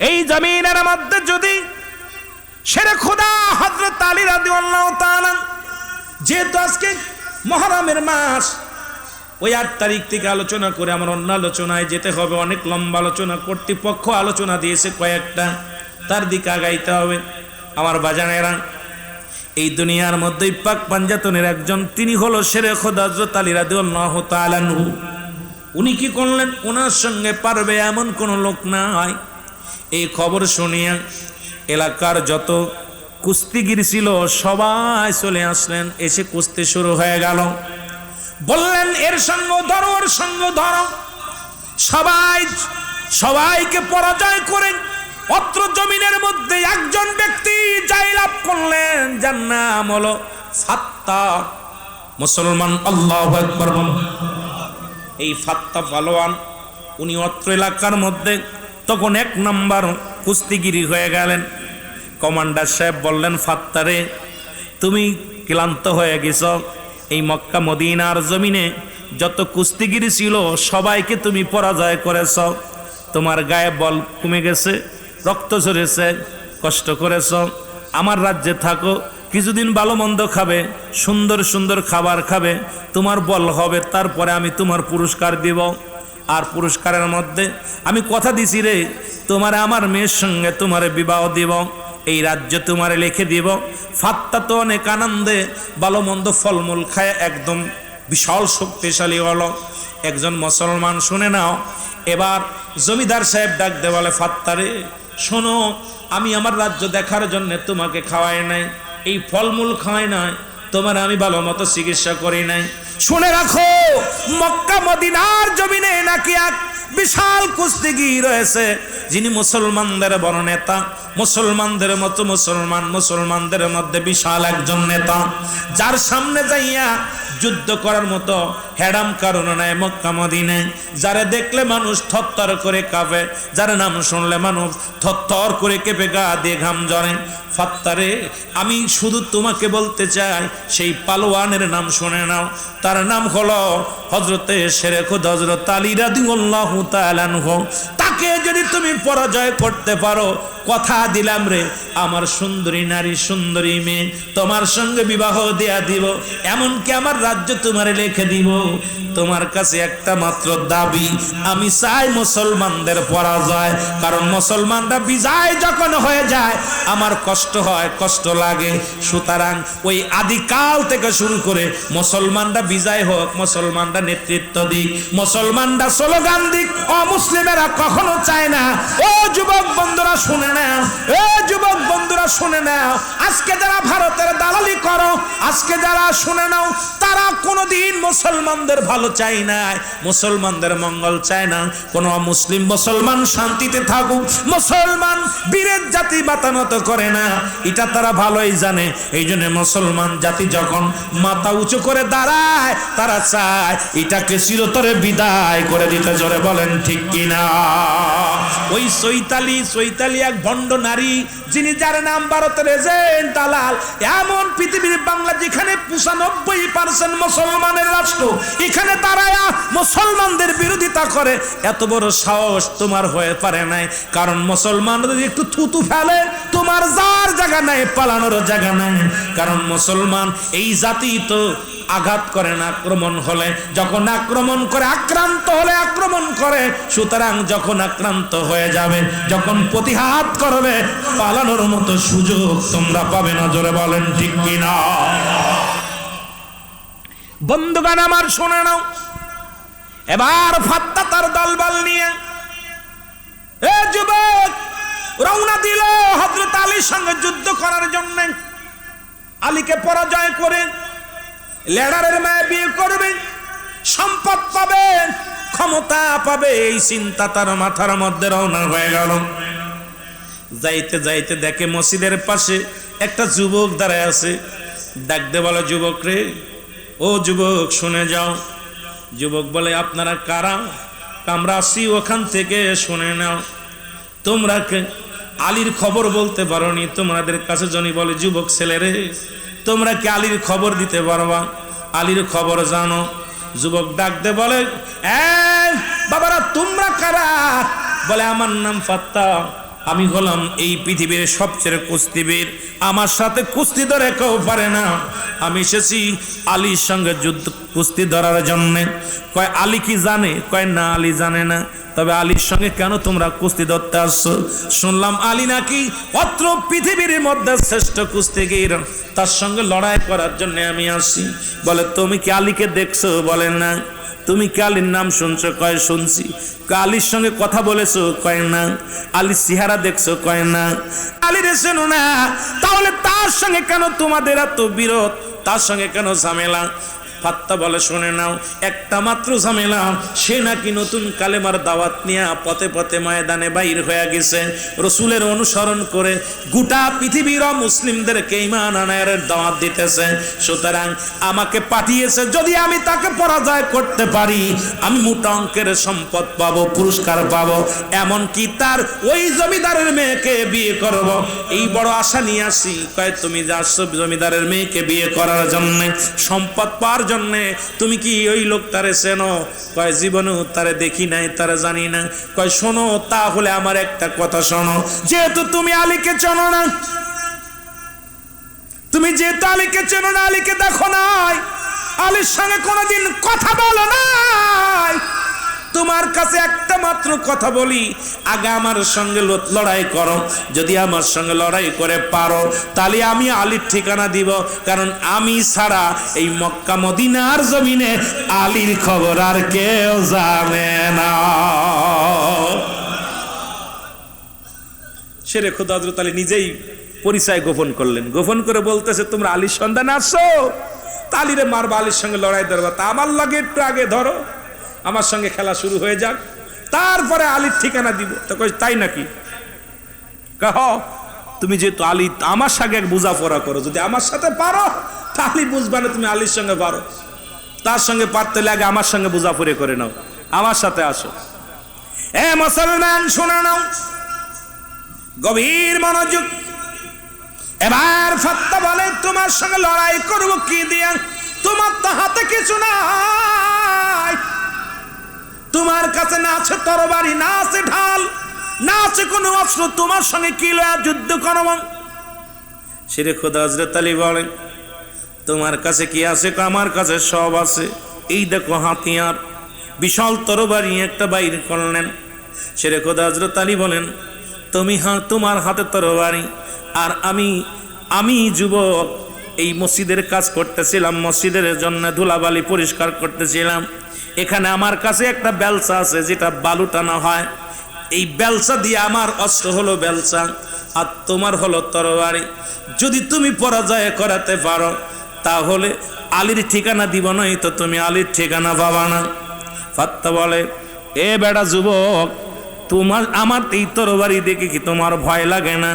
এই জমিনের মধ্যে যদি শেরে খোদা হযরত আলী রাদিয়াল্লাহু তাআলা, যেহেতু আজকে মুহররমের মাস, ওই 8 তারিখ থেকে আলোচনা করে আমার অন্য আলোচনায় যেতে হবে। অনেক লম্বা আলোচনা, কর্তৃপক্ষ আলোচনা দিয়েছে কয়েকটা, তার দিকে আগাইতে হবে। আমার বাজানেরা, এই দুনিয়ার মধ্যে পাক পাঞ্জাতনের একজন, তিনি হলো শেরে খোদা হযরত আলী রাদিয়াল্লাহু তাআলা আনহু। উনি কি করলেন, ওনার সঙ্গে পারবে এমন কোন লোক নাই। এই খবর শুনিয়া এলাকার যত কুস্তিগির ছিল সবাই চলে আসলেন, এসে কুস্তি শুরু হয়ে গেল। বললেন, এর সঙ্গ ধরো, ওর সঙ্গ ধরো। সবাইকে পরাজয় করে অত্র জমিনের মধ্যে একজন ব্যক্তি জয়লাভ করলেন, যার নাম হলো ফাত্তাহ মুসলমান। আল্লাহু আকবার। এই ফাত্তাহ পালোয়ান, উনি অত্র এলাকার মধ্যে তখন 1 নম্বর কুস্তিগিরি হয়ে গেলেন। কমান্ডার সাহেব বললেন, ফাত্তারে, তুমি ক্লান্ত হয়ে গেছ, এই মক্কা মদিনার জমিনে যত কুস্তিগিরি ছিল সবাইকে তুমি পরাজয় করেছ, তোমার গায়ে বল কমে গেছে, রক্ত ঝরেছে, কষ্ট করেছ। আমার রাজ্যে থাকো, কিছুদিন ভালো মন্দ খাবে, সুন্দর সুন্দর খাবার খাবে, তোমার বল হবে, তারপরে আমি তোমার পুরস্কার দিব। আর পুরস্কারের মধ্যে আমি কথা দিছি রে, তোমার আমার মেয়ের সঙ্গে তোমার বিবাহ দিব, এই রাজ্য তোমার লিখে দিব। ফাত্তা তো অনেক আনন্দে ভালো মন্দ ফলমূল খায় একদম বিশাল শক্তিশালী হলো। একজন মুসলমান, শুনে নাও, এবার জমিদার সাহেব ডাক দে বলে, ফাত্তারে শোনো, আমি আমার রাজ্য দেখার জন্য তোমাকে খাওয়াই নাই, এই ফলমূল খাওয়াই নাই, তোমার আমি ভালো মতো চিকিৎসা করি নাই। শুনে রাখো, মক্কা মদিনার জমিনে নাকি এক বিশাল কুস্তিগির রয়েছে, যিনি মুসলমানদের বড় নেতা, মুসলমানদের মতো মুসলমানদের মধ্যে বিশাল একজন নেতা, যার সামনে যাইয়া যুদ্ধ করার মতো হেডাম কারণ নাই মক্কা মদিনায়। যারে দেখলে মানুষ থরথর করে কাঁপে, যার নাম শুনলে মানুষ থরথর করে কেঁপে গা দিয়ে ঘাম ঝরে। ফাত্তারে, আমি শুধু তোমাকে বলতে চাই, সেই পালোয়ানের নাম শুনে নাও। তার নাম হলো হযরতে শেরে খুদ হযরত আলী রাদিয়াল্লাহু তাআলা আনহু। তাকে যদি তুমি পরাজয় করতে পারো, কথা দিলাম রে, আমার সুন্দরী নারী, সুন্দরী মেয়ে তোমার সঙ্গে বিবাহ দেয়া দিব, এমনকি আমার রাজ্য তোমারে লিখে দিব। তোমার কাছে একটা মাত্র দাবি, আমি চাই মুসলমানদের পরাজয়, কারণ মুসলমানরা বিজয় যখন হয়ে যায় আমার কষ্ট হয়, কষ্ট লাগে। সুতরাং ওই আদিকাল থেকে শুরু করে মুসলমানরা বিজয় হোক, মুসলমানরা নেতৃত্ব দিক, মুসলমানরা স্লোগান দিক, অমুসলিমেরা কখনো চায় না। ও যুবক বন্ধুরা শুনে নাও, ও যুবক বন্ধুরা শুনে নাও, আজকে যারা ভারতের দালালি করো, আজকে যারা শুনে নাও, তারা কোনোদিন মুসলমানদের ভালো চাই না, মুসলমানদের মঙ্গল চায় না। কোন মুসলিম মুসলমান শান্তিতে থাকুক, মুসলমান বীরের জাতি বাতানত করে না, এটা তারা ভালোই জানে। এই জন্য মুসলমান জাতি যখন মাথা উঁচু করে দাঁড়ায়, তারা চায় এটাকে চিরতরে বিদায় করে দিতে। জোরে বলেন ঠিক কিনা? ওই চৈতালি এক ভণ্ড নারী, যিনি যার নাম ভারতের এজেন্ট দালাল, এমন পৃথিবীর বাংলা যেখানে 95% মুসলমানের রাষ্ট্র, এখানে দাঁড়ায়া মুসলমানদের বিরোধিতা করে, এত বড় সাহস তোমার হয়ে পারে নাই। কারণ মুসলমানদের একটু থুতু ফেলে, তোমার যার জায়গা নাই, পালানোর জায়গা নাই। কারণ মুসলমান এই জাতি তো আঘাত করে না, আক্রমণ হলে, যখন আক্রমণ করে, আক্রান্ত হলে আক্রমণ করে। সুতরাং যখন আক্রান্ত হয়ে যাবে, যখন প্রতিহাত করবে, পালানোর মতো সুযোগ তোমরা পাবে না। জোরে বলেন ঠিক কিনা? বন্ধুগণ আমার শুনে নাও, এবার ফাত্তা তার দলবল নিয়ে যুবক রওনা দিল হযরত আলীর সঙ্গে যুদ্ধ করার জন্য। আলীকে পরাজয় করে লেডারের মেয়ে বিয়ে করবে, সম্পদ পাবে, ক্ষমতা পাবে, এই চিন্তা তার মাথার মধ্যে রওনা হয়ে গেল। যাইতে যাইতে দেখে মসজিদের পাশে একটা যুবক দাঁড়ায় আছে। ডাকতে বলে, যুবক রে, ও যুবক শুনে যাও। যুবক বলে, আপনারা কারা? আমরা আসি ওখান থেকে, শুনে নাও। তোমরা আলীর খবর বলতে পারো নি? তোমাদের কাছে জনি বলে, যুবক ছেলে রে, তোমরা কি আলীর খবর দিতে পারবা? আলীর খবর জানো? যুবক ডাকতে বলে, বাবারা তোমরা কারা? বলে, আমার নাম ফাত্তা, আমি হলাম এই পৃথিবীর সবচেয়ে কুস্তিবীর, আমার সাথে কুস্তি ধরে কেউ পারে না। আমি এসেছি আলীর সঙ্গে যুদ্ধ কুস্তি ধরার জন্যে। কয়, আলী কি জানে? কয়, না, আলী জানে না। তবে আলীর সঙ্গে কেন তোমরা কুস্তি ধরতে আসছো? শুনলাম আলী নাকি অত্র পৃথিবীর মধ্যে শ্রেষ্ঠ কুস্তিগীর, তার সঙ্গে লড়াই করার জন্য আমি আসছি। বলে, তুমি কি আলীকে দেখছো? বলে, না। তুমি কি আলীর নাম শুনছো? কয়, শুনছি। আলীর সঙ্গে কথা বলেছো? কয়, না। আলীর চেহারা দেখছো? কয়, না। আলীর চেনো না? তাহলে তার সঙ্গে কেন তোমাদের এত বিরোধ? তার সঙ্গে কেন ঝামেলা? ফাত্তা বলে, শুনে নাও, একটা মাত্র ঝামেলা, সে নাকি নতুন কালেমার দাওয়াত নিয়ে পথে পথে ময়দানে বাইর হয়ে গেছে, রসুলের অনুসরণ করে গোটা পৃথিবীর মুসলিমদেরকে ঈমান আনার দাওয়াত দিতেছে। সুতরাং আমাকে পাঠিয়েছে, যদি আমি তাকে পরাজয় করতে পারি, আমি মোটা অঙ্কের সম্পদ পাবো, পুরস্কার পাবো, এমনকি তার ওই জমিদারের মেয়েকে বিয়ে করব, এই বড় আশা নিয়ে আসি। কয়, তুমি যাচ্ছ জমিদারের মেয়েকে বিয়ে করার জন্য, সম্পদ পাওয়ার জন্য? তুমি কি ওই লোক তারে চেনো? কয়, জীবনেও তারে দেখি নাই, তারে জানি না। কয়, শোনো, তাহলে আমার একটা কথা শোনো, যেহেতু তুমি আলীকে চেনো না, তুমি যেহেতু আলীকে চেনো না, আলীকে দেখো নাই, আলীর সঙ্গে কোনোদিন কথা বলো নাই, তোমার কাছে একটা মাত্র কথা বলি, আগে আমার সঙ্গে লড়াই করো। যদি আমার সঙ্গে লড়াই করে পারো, তাহলে আমি আলীর ঠিকানা দিব, কারণ আমি ছাড়া এই মক্কা মদিনার জমিনে আলীর খবর আর কেউ জানে না। শেরে খুদ হযরত আলী নিজেই পরিচয় গোপন করলেন, গোপন করে বলতেছে, তোমরা আলীর সন্ধানে আসছো, তা আলীরে মারবা, আলীর সঙ্গে লড়াই ধরবা, তা আমার লাগে একটু আগে ধরো, আমার সঙ্গে খেলা শুরু হয়ে যাক, তারপরে আলীর ঠিকানা দিব। তো কই, তাই নাকি? কহ, তুমি যেহেতু আলী, আমার সঙ্গে এক বোঝাপড়া করো, যদি আমার সাথে পারো তাহলে বুঝবা না তুমি আলীর সঙ্গে পারো। তার সঙ্গে পারতে লাগে আমার সঙ্গে বুঝাপুরে করে নাও, আমার সাথে আসো। এ মুসলমান শুনে নাও, গভীর মনোযোগ। এবার ফাত্তা বলে তোমার সঙ্গে লড়াই করব কি দিয়া? তোমার তো হাতে কিছু নাই, তোমার কাছে না আছে তরবারি, না আছে ঢাল, না আছে কোনো অস্ত্র, তোমার সঙ্গে কি লয়া যুদ্ধ করব? শেরে খোদা হযরত আলী বলেন তোমার কাছে কি আছে? আমার কাছে সব আছে। এই দেখো হাতিয়ার, বিশাল তরবারি একটা বাইর করলেন। শেরে খোদা হযরত আলী বলেন তুমি তোমার হাতে তরবারি, আর আমি যুবক এই মসজিদের কাজ করতেছিলাম, মসজিদের জন্য ধুলাবালি পরিষ্কার করতেছিলাম। এখানে আমার কাছে একটা বেলচা আছে যেটা বালু টানা হয়, এই বেলচা দিয়ে আমার অস্ত্র হলো বেলচা, আর তোমার হলো তরবারি। যদি তুমি পরাজয় করাতে পারো তাহলে আলীর ঠিকানা দিব, নয় তো তুমি আলীর ঠিকানা পাবা না। ফাত্তা বলে এ বেটা যুবক, তোমার আমার এই তরবারি দেখে কি তোমার ভয় লাগে না?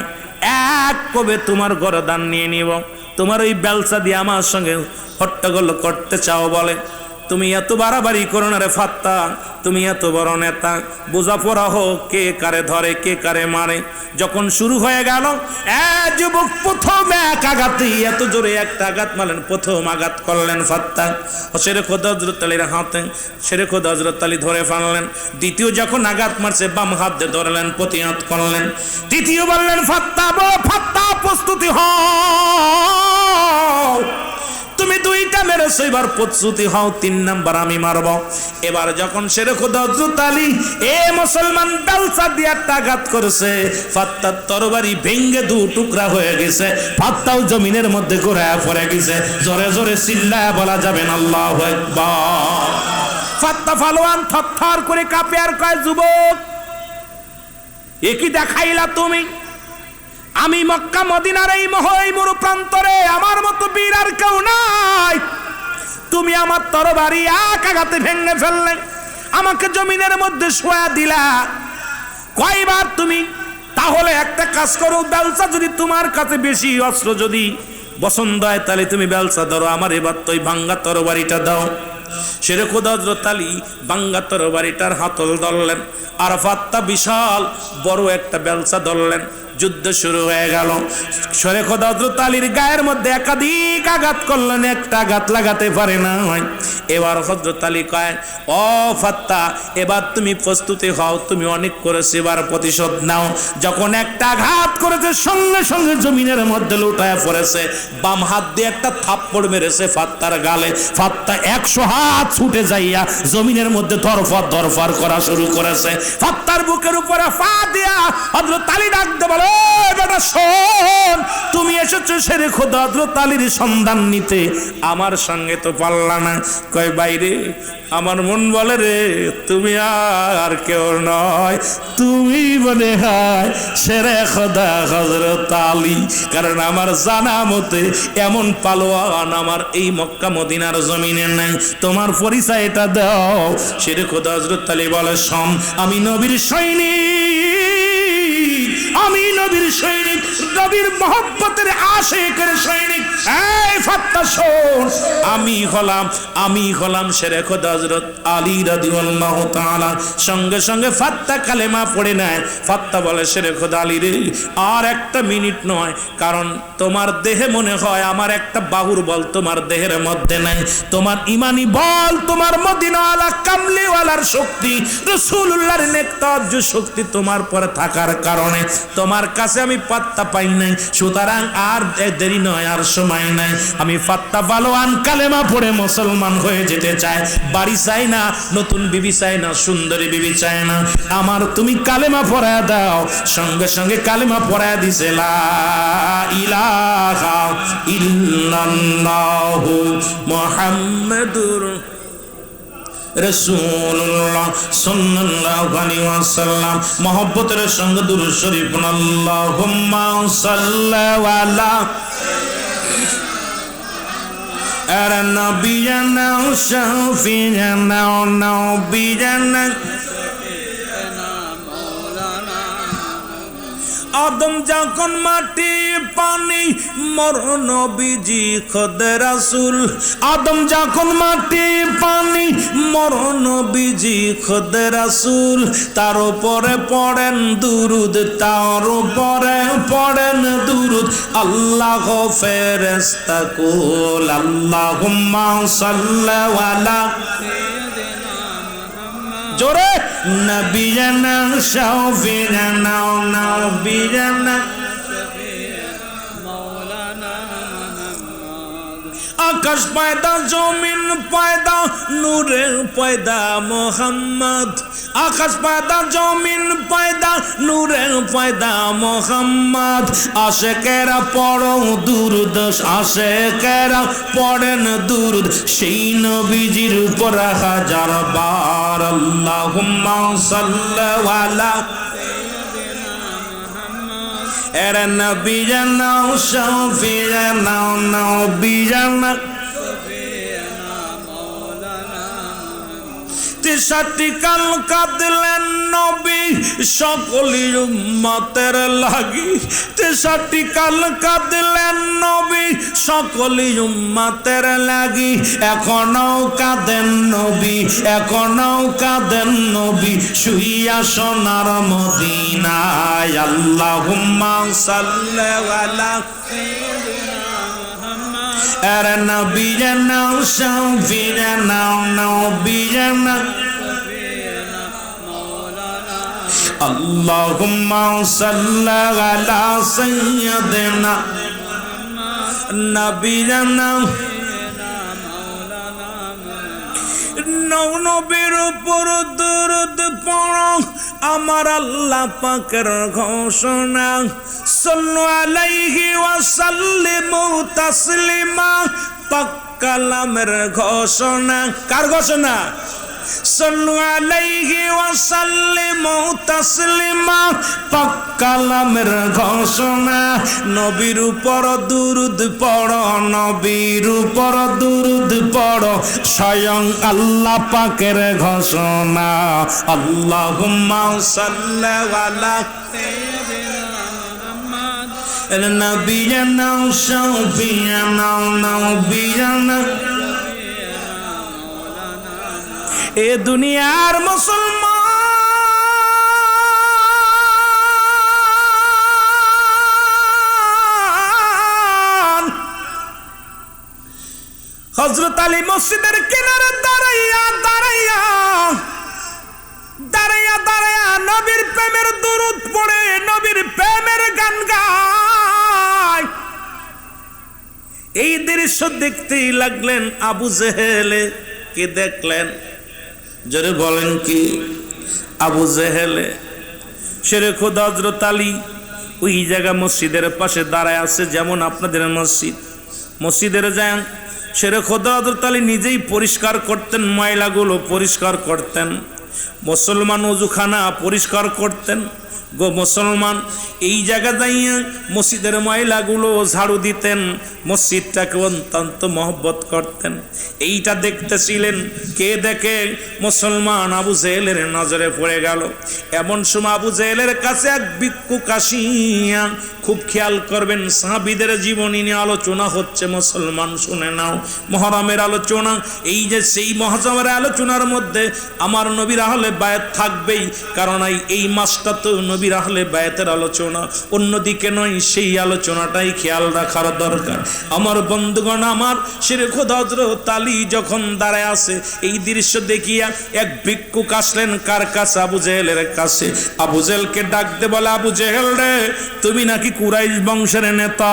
এক কবে তোমার গরদান নিয়ে নিব। তোমার ওই বেলচা দিয়ে আমার সঙ্গে হট্টগোল করতে চাও বলে? তুমি এত বাড়াবাড়ি করো না রে ফাত্তা, তুমি এত বড় নেতা, বোঝাপড়া হোক কে কারে ধরে কে কারে মারে। যখন শুরু হয়ে গেল যুবক প্রথম এক আঘাতে এত জোরে একটা আঘাত মারলেন, প্রথম আঘাত করলেন ফাত্তা শেরে খোদা হযরত আলীর হাতে, শেরে খোদা হযরত আলী ধরে ফেললেন। দ্বিতীয় যখন আঘাত মারছে বাম হাত দিয়ে ধরলেন, প্রতিহত করলেন। তৃতীয় বললেন ফাত্তা ফাত্তা প্রস্তুতি হও, তুমি দুইটা মেরেছো, এবার প্রস্তুতি হও, 3 নাম্বার আমি মারব। এবার যখন শেরে খোদা হযরত আলী এ মুসলমান বেলচা দিয়ে একটা আঘাত করেছে, ফাত্তার তরবারি ভেঙ্গে 2 টুকরা হয়ে গেছে, ফাত্তাও জমিনের মধ্যে ঘুরে পড়ে গেছে। জোরে জোরে চিল্লায়া বলা যাবেন আল্লাহু আকবার। ফাত্তা ফালোয়ান থরথর করে কাঁপে আর কয় যুবক এ কি দেখাইলা তুমি? আমি মক্কা মদিনার এই মরু প্রান্তরে আমার মতো বীর আর কেউ নাই। তুমি আমার তরবারি এক আঘাতে ভেঙে ফেললে, আমাকে জমিনের মধ্যে শোয়া দিলা। কয়বার তুমি? তাহলে একটা কাজ করো, বেলচা যদি তোমার কাছে বেশি অস্ত্র যদি পছন্দ হয় তাহলে তুমি বেলচা ধরো, আমার এবার তো ওই ভাঙ্গা তরবারিটা দাও। শেরে খোদা হযরত আলী ভাঙ্গা তরবারিটার হাতল ধরলেন, আর ফাত্তা বিশাল বড় একটা বেলচা ধরলেন। যুদ্ধ শুরু হয়ে গেল। শেরে খোদা হযরত আলীর গায়ের মধ্যে একাধিক আঘাত করলেন, একটা আঘাত লাগাতে পারে না। এবার হযরত আলী কয় ও ফাত্তা এবার তুমি প্রস্তুতি হও, তুমি অনেক করেছো, এবার প্রতিশোধ নাও। যখন একটা আঘাত করেছে সঙ্গে সঙ্গে জমিনের মধ্যে লুটায় পড়েছে, বাম হাত দিয়ে একটা থাপ্পড় মেরেছে ফাত্তার গালে। ফাত্তা 100 হাত ছুটে যাইয়া জমিনের মধ্যে ধরফর করা শুরু করেছে। ফাত্তার বুকের উপরে পা দিয়া হযরত আলী ডাকতে বলে বেটা শোন, তুমি এসেছো শেরে খোদা হযরত আলীর সন্ধান নিতে, আমার সঙ্গে তো পারলা না। কয় বাইরে আমার মন বলে রে তুমি আর কেউ নয়, তুমি মনে হয় শেরে খোদা হযরত আলী। কারণ আমার জানা মতে এমন পালোয়ান আমার এই মক্কা মদিনার জমিনে নাই, তোমার পরিচয়টা দাও। শেরে খোদা হযরত আলী বলে শোন, আমি নবীর সৈনিক, আমি নবীর সৈনিক, নবীর মহব্বতের আশিকের সৈনিক। এই ফাত্তা শোন, আমি হলাম শেরে খোদা হযরত আলী রাদিয়াল্লাহু তাআলা। সঙ্গে সঙ্গে ফাত্তা কালেমা পড়ে নেয়। ফাত্তা বলে শেরে খোদা আলী রে আর একটা মিনিট নয়, কারণ তোমার দেহে মনে হয় আমার একটা বাহুর বল তোমার দেহের মধ্যে নাই, তোমার ইমানি বল, তোমার মদিনাওয়ালা কামলিওয়ালার শক্তি, রাসূলুল্লাহর নেকতাজ্জু শক্তি তোমার পরে থাকার কারণে তোমার কাছে আমি পাত্তা পাই নাই। সুতরাং আর দেরি নয়, আর সময় নাই। আমি ফাত্তা পালোয়ান কালেমা পড়ে মুসলমান হয়ে যেতে চাই, বাড়ি চাই না, নতুন বিবি চাই না, সুন্দরী বিবি চাই না, আমার তুমি কালেমা পড়ায় দাও। সঙ্গে সঙ্গে কালেমা পড়ায় দিছে লা ইলাহা ইল্লাল্লাহু মুহাম্মাদুর রাসূলুল্লাহ সাল্লাল্লাহু আলাইহি ওয়াসাল্লাম। মহব্বতের সঙ্গে দুরূদ শরীফ আল্লাহুম্মা সাল্লি আলা নবিয়ানা শাফিয়ানা নবিয়ানা আদম যখন মাটি পানি মোর নবীজি খোদা রাসূল আদম যখন মাটি পানি মোর নবীজি খোদা রাসূল তার উপরে পড়েন দুরুদ তার উপরে পড়েন দুরুদ আল্লাহ ফেরেশতা কুল আল্লাহুম্মা সাল্লি আলা জোরে নবিয়ানা শাফিয়ানা নবিয়ানা আকাশ পয়দা জমিন পয়দা নূরে পয়দা মোহাম্মদ আকাশ পয়দা জমিন পয়দা নূরে পয়দা মোহাম্মদ আশিকেরা পড়ো দুরুদ আশিকেরা পড়েন দুরুদ সেই নবীজির উপর হাজার বার আল্লাহুম্মা সাল্লি আলা এরে নবিয়ানা শাফিয়ানা নবিয়ানা তিসাটি কাল কাঁদলেন নবী সকলি উম্মতের লাগি তিসাটি কাল কাঁদলেন নবী সকলি উম্মতের লাগি এখনো কাঁদেন নবী এখনো কাঁদেন নবী শুইয়া সোনার মদিনায় আল্লাহুম্মা সাল্লি আলা এরে নবিয়ানা শাফিয়ানা নবিয়ানা আল্লাহুম্মা সাল্লি আলা সাইয়্যিদিনা নবিয়ানা নবীর উপর দরুদ পড়ো আমার আল্লাহ পাকের ঘোষণা সাল্লু আলাইহি ওয়া সাল্লিমু তাসলিমা পাক কালামের ঘোষণা কার ঘোষণা সাল্লু আলাইহি ওয়া সাল্লিমু তাসলিমা পাক কালামের ঘোষণা নবীর উপর দুরুদ পড়ো নবীর উপর দুরুদ পড়ো স্বয়ং আল্লাহ পাকের ঘোষণা আল্লাহুম্মা সাল্লি আলা নবিয়ানা শাফিয়ানা নবিয়ানা এ দুনিয়ার মুসলমান হযরত আলী মসজিদের কিনারে দাঁড়াইয়া দাঁড়াইয়া দাঁড়াইয়া দাঁড়াইয়া নবীর প্রেমের দুরূদ পড়ে নবীর প্রেমের গান গায় এই দৃশ্য দেখতেই লাগলেন আবু জেহেলে কি দেখলেন জোরে বলেন কি আবু জেহেলে শেরে খোদা হযরত আলী ওই জায়গা মসজিদের পাশে দাঁড়ায় আছে যেমন আপনাদের মসজিদের যান শেরে খোদা হযরত আলী নিজেই পরিষ্কার করতেন ময়লাগুলো পরিষ্কার করতেন মুসলমান ওযুখানা পরিষ্কার করতেন গো মুসলমান এই জায়গা যাইয়া মসজিদের ময়লাগুলো ঝাড়ু দিতেন মসজিদটাকে অত্যন্ত মহব্বত করতেন এইটা দেখতেছিলেন কে দেখে মুসলমান আবু জেহেলের নজরে পড়ে গেল এমন সময় আবু জেহেলের কাছে এক ভিক্ষুক আসিয়া খুব খেয়াল করবেন সাহাবীদের জীবনী নিয়ে আলোচনা হচ্ছে মুসলমান শুনে নাও মুহররমের আলোচনা এই যে সেই মুহররমের আলোচনার মধ্যে আমার নবীর আহলে বায়াত থাকবেই কারণ এই মাসটা তো নবীর আহলে বায়াতের আলোচনা অন্যদিকে নয় সেই আলোচনাটাই খেয়াল রাখার দরকার আমার বন্ধুগণ আমার শেরে খোদা হযরত আলী যখন দাঁড়ায় আছে এই দৃশ্য দেখিয়া এক ভিক্ষুক আসলেন কার কাছে আবু জেহেলের কাছে আবু জেহেলকে ডাকতে বলে আবু জেহেল রে তুমি নাকি কুরাইশ বংশের নেতা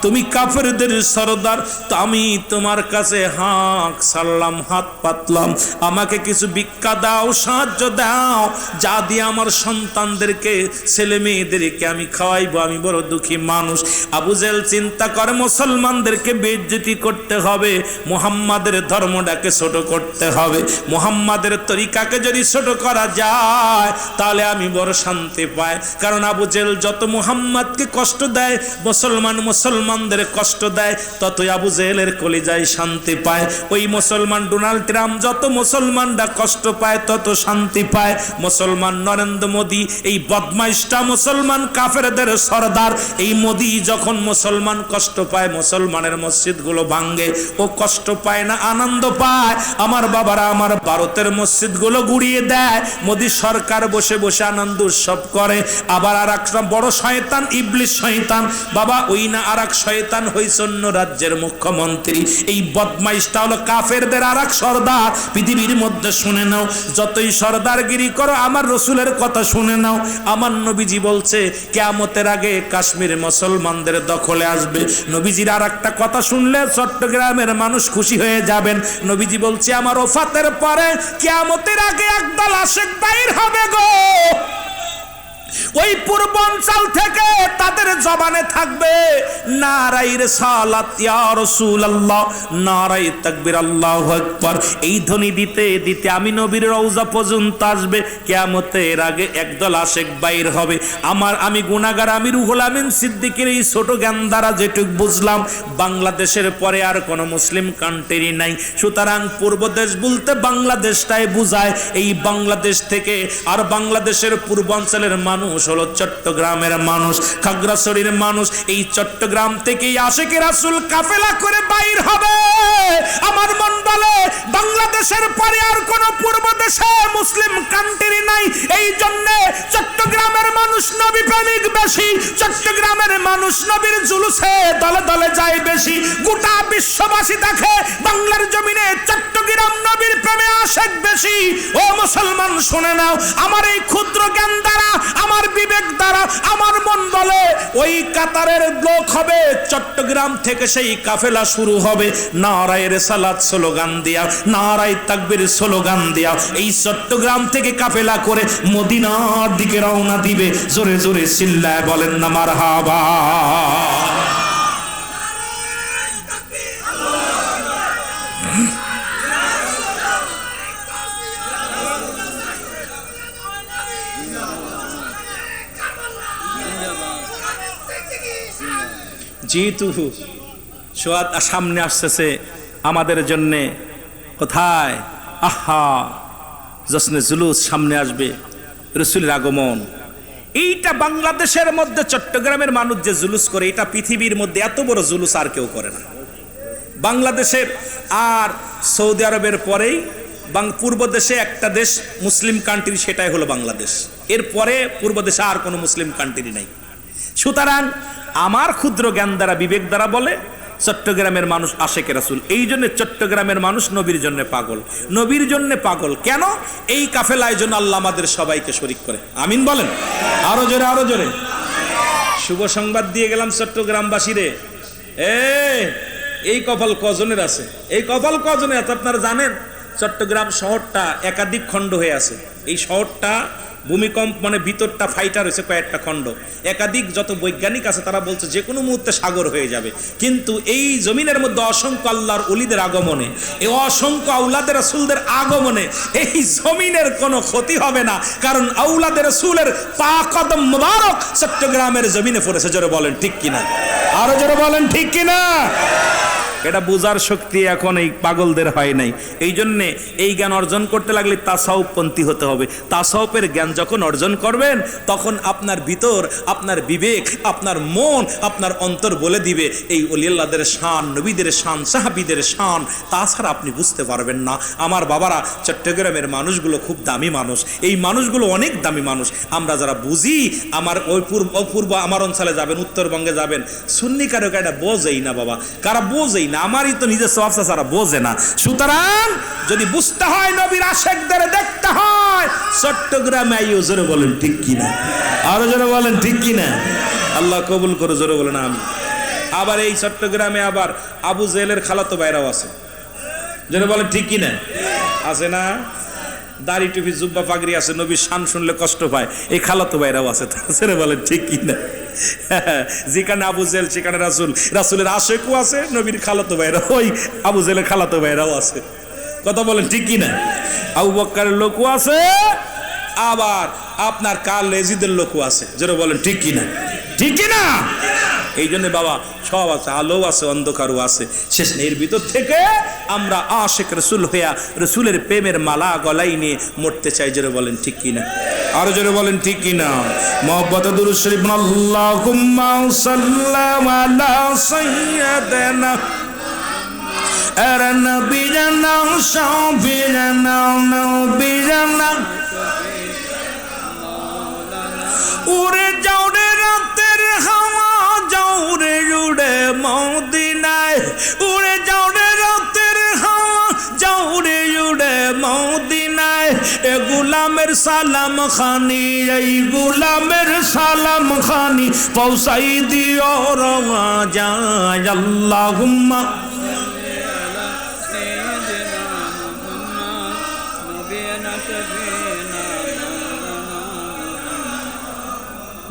তুমি কাফেরদের সরদার তো আমি তোমার কাছে হাত ছাড়লাম হাত পাতলাম আমাকে কিছু ভিক্ষা দাও সাহায্য দাও যা দিয়ে আমার সন্তানদেরকে ছেলে মেয়েদেরকে আমি খাওয়াইবো আমি বড় দুঃখী মানুষ আবু জেহেল চিন্তা করে মুসলমানদেরকে বেইজ্জতি করতে হবে মুহাম্মাদের ধর্মটাকে ছোট করতে হবে মুহাম্মাদের তরিকাকে যদি ছোট করা যায় তাহলে আমি বড় শান্তি পাই কারণ আবু জেহেল যত মুহাম্মাদকে কষ্ট দেয় মুসলমানদের কষ্ট দেয় ততই আবু জেহেলের কলিজায় শান্তি পায় ওই মুসলমান ডোনাল্ড ট্রাম্প যত মুসলমানরা কষ্ট পায় তত শান্তি পায় মুসলমান নরেন্দ্র মোদী মোদি, এই বদমাইশটা মুসলমান কাফেরদের সরদার। এই মোদি যখন মুসলমান কষ্ট পায়, মুসলমানের মসজিদগুলো ভাঙ্গে, ও কষ্ট পায় না, আনন্দ পায়। আমার বাবারা, আমার ভারতের মসজিদগুলো গুড়িয়ে দেয়। মোদি সরকার বসে বসে আনন্দ উৎসব করে। আবার আর একটা বড় শয়তান, ইবলিস শয়তান বাবা, ওই না আর এক শয়তান হইছে অন্য রাজ্যের মুখ্যমন্ত্রী। এই বদমাইশটা হলো কাফেরদের আর এক সরদার পৃথিবীর মধ্যে। শুনে নাও, যতই সরদারগিরি করো, আমার রসুলের কথা শুনে নাও। আমার নবীজি বলছে কিয়ামতের আগে কাশ্মীর মুসলমানদের দখলে আসবে। নবীজির আর একটা কথা শুনলে চট্টগ্রামের মানুষ খুশি হয়ে যাবেন। নবীজি বলছে আমার ওফাতের পরে কিয়ামতের আগে একদল আশিক বাইর হবে গো। ওই পূর্বাঞ্চল থেকে তাদের জবানে থাকবে নারায়ে রিসালাত ইয়া রাসূলুল্লাহ, নারায়ে তাকবীর আল্লাহু আকবার। এই ধ্বনি দিতে দিতে আমি নবীর রওজা পর্যন্ত আসবে। কিয়ামতের আগে একদল আশিক বাইর হবে। আমি গুনাহগার, আমি রুহুল আমিন সিদ্দিকের এই ছোট জ্ঞান দ্বারা যেটুক বুঝলাম, বাংলাদেশের পরে আর কোনো মুসলিম কান্ট্রি নাই। সুতরাং পূর্ব দেশ বলতে বাংলাদেশটাই বুঝায়। এই বাংলাদেশ থেকে আর বাংলাদেশের পূর্বাঞ্চলের মানুষ হলো চট্টগ্রামের মানুষ, খাগড়াছড়ির মানুষ। এই চট্টগ্রাম থেকেই আশিকে রাসূল কাফেলা করে বাইর হবে। আমার মন বলে বাংলাদেশের পরে আর কোন পূর্ব দেশে মুসলিম কান্ট্রি নাই। এই জন্য চট্টগ্রামের মানুষ নবী প্রেমিক বেশি, চট্টগ্রামের মানুষ নবীর জুলুসে দলে দলে যায় বেশি। গোটা বিশ্ববাসী দেখে বাংলার জমিনে চট্টগ্রাম নবীর প্রেমে আশিক বেশি। ও মুসলমান শুনে নাও, আমার এই ক্ষুদ্র জ্ঞান দ্বারা, আমার বিবেক দ্বারা আমার মন বলে ওই কাতারের লোক হবে চট্টগ্রাম থেকে। সেই কাফেলা শুরু হবে নারায়ে রিসালাত স্লোগান দিয়া, নারায়ে তাকবীর স্লোগান দিয়া। এই চট্টগ্রাম থেকে কাফেলা করে মদিনার দিকে রওনা দিবে। জোরে জোরে চিল্লায় বলেন না মারহাবা। যেহেতু সোয়াদ সামনে আসতেছে আমাদের জন্যে, কোথায় আহা জশ্নে জুলুস সামনে আসবে, রসুলের আগমন। এইটা বাংলাদেশের মধ্যে চট্টগ্রামের মানুষ যে জুলুস করে, এটা পৃথিবীর মধ্যে এত বড় জুলুস আর কেউ করে না। বাংলাদেশের আর সৌদি আরবের পরেই পূর্ব দেশে একটা দেশ মুসলিম কান্ট্রি, সেটাই হলো বাংলাদেশ। এরপরে পূর্ব দেশে আর কোনো মুসলিম কান্ট্রি নাই। সুতরাং আমার ক্ষুদ্র জ্ঞান দ্বারা, বিবেক দ্বারা বলে চট্টগ্রামের মানুষ আশিকে রাসূল। এই জন্য চট্টগ্রামের মানুষ নবীর জন্য পাগল। নবীর জন্য পাগল কেন? এই কাফেলায় জন্য আল্লাহ আমাদের সবাইকে শরীক করে। আমিন বলেন আরো জোরে, আরো জোরে। শুভ সংবাদ দিয়ে গেলাম চট্টগ্রামবাসীরে। এই কপাল কজনের আছে? এই কপাল কজনের আছে আপনারা জানেন? চট্টগ্রাম শহরটা একাধিক খণ্ড হয়ে আছে। এই শহরটা ভূমিকম্প মানে ভিতরটা ফাইটার হয়েছে কয়েকটা খণ্ড। একাধিক যত বৈজ্ঞানিক আছে তারা বলছে যে কোনো মুহূর্তে সাগর হয়ে যাবে। কিন্তু এই জমিনের মধ্যে অসংখ্য আল্লাহর ওলিদের আগমনে, এই অসংখ্য আউলাদের রাসূলদের আগমনে এই জমিনের কোনো ক্ষতি হবে না। কারণ আউলাদের রাসূলের পাক কদম মুবারক চট্টগ্রামের জমিনে পড়েছে। জোরে বলেন ঠিক কিনা, আরো জোরে বলেন ঠিক কিনা। এটা বোঝার শক্তি এখন এই পাগলদের হয় নাই। এই জন্যে এই জ্ঞান অর্জন করতে লাগলে তাসাউফপন্থী হতে হবে। তাসাউফের জ্ঞান যখন অর্জন করবেন, তখন আপনার ভিতর, আপনার বিবেক, আপনার মন, আপনার অন্তর বলে দিবে এই ওলিয়াল্লাহদের শান, নবীদের শান, সাহাবীদের শান। তাছাড়া আপনি বুঝতে পারবেন না। আমার বাবারা, চট্টগ্রামের মানুষগুলো খুব দামি মানুষ। এই মানুষগুলো অনেক দামি মানুষ। আমরা যারা বুঝি, আমার ওই পূর্ব আমার অঞ্চলে যাবেন, উত্তরবঙ্গে যাবেন, সুন্নি কারো এটা বোঝেই না বাবা, কারা বোঝেই না। আমারই তো নিজের সওয়াব সারা বোঝে না। সুতরাং যদি বুঝতে হয়, নবীর আশিকদের দেখতে হয়, চট্টগ্রামে আইও। জোরে বলেন ঠিক কিনা, আরো জোরে বলেন ঠিক কিনা। আল্লাহ কবুল করে, জোরে বলেন আমি। আবার এই চট্টগ্রামে আবার আবু জেহেলের খালাতো ভাইরাও আছে। জোরে বলেন ঠিক কিনা, আছে না? দাড়ি টুপি জুব্বা পাগড়ি আছে, নবীর শান শুনলে কষ্ট পায়, এই খালাতো ভাইরাও আছে। জোরে বলেন ঠিক কিনা। যেখানে আবু জেহেল সেখানে রাসূল, রাসূলের আশিকও আছে, নবীর খালাতো ভাইরা, ওই আবু জেহেলের খালাতো ভাইরাও আছে। কথা বলেন ঠিক কিনা। আবু বকরের লোকও আছে, আবার আপনার কাল লেজিদের লোকও আছে। জোরে বলেন ঠিক কিনা, ঠিক কিনা। এই জন্য বাবা সব আছে, আলো আছে, অন্ধকারও আছে, শেষ নেই। এর ভিতর থেকে আমরা আশিক রসুল হইয়া রসুলের প্রেমের মালা গলায় নিয়ে মরতে চাই। জোরে বলেন ঠিক কিনা, আরো জোরে বলেন ঠিক কিনা। মোহাম্মদ দুরূদ শরীফ, আল্লাহুম্মা সাল্লি আলা সাইয়্যিদিনা নবীনা শাফিনা নবীনা। উড়ে যাও রে রাতের হাওয়া, যাও রে উড়ে মদিনায়, উড়ে যাও রে রাতের হাওয়া, যাও রে উড়ে মদিনায়। এ গোলামের সালাম খানি, এই গোলামের সালাম খানি পৌঁছাই দিও রওয়া যায়। আল্লাহুম্মা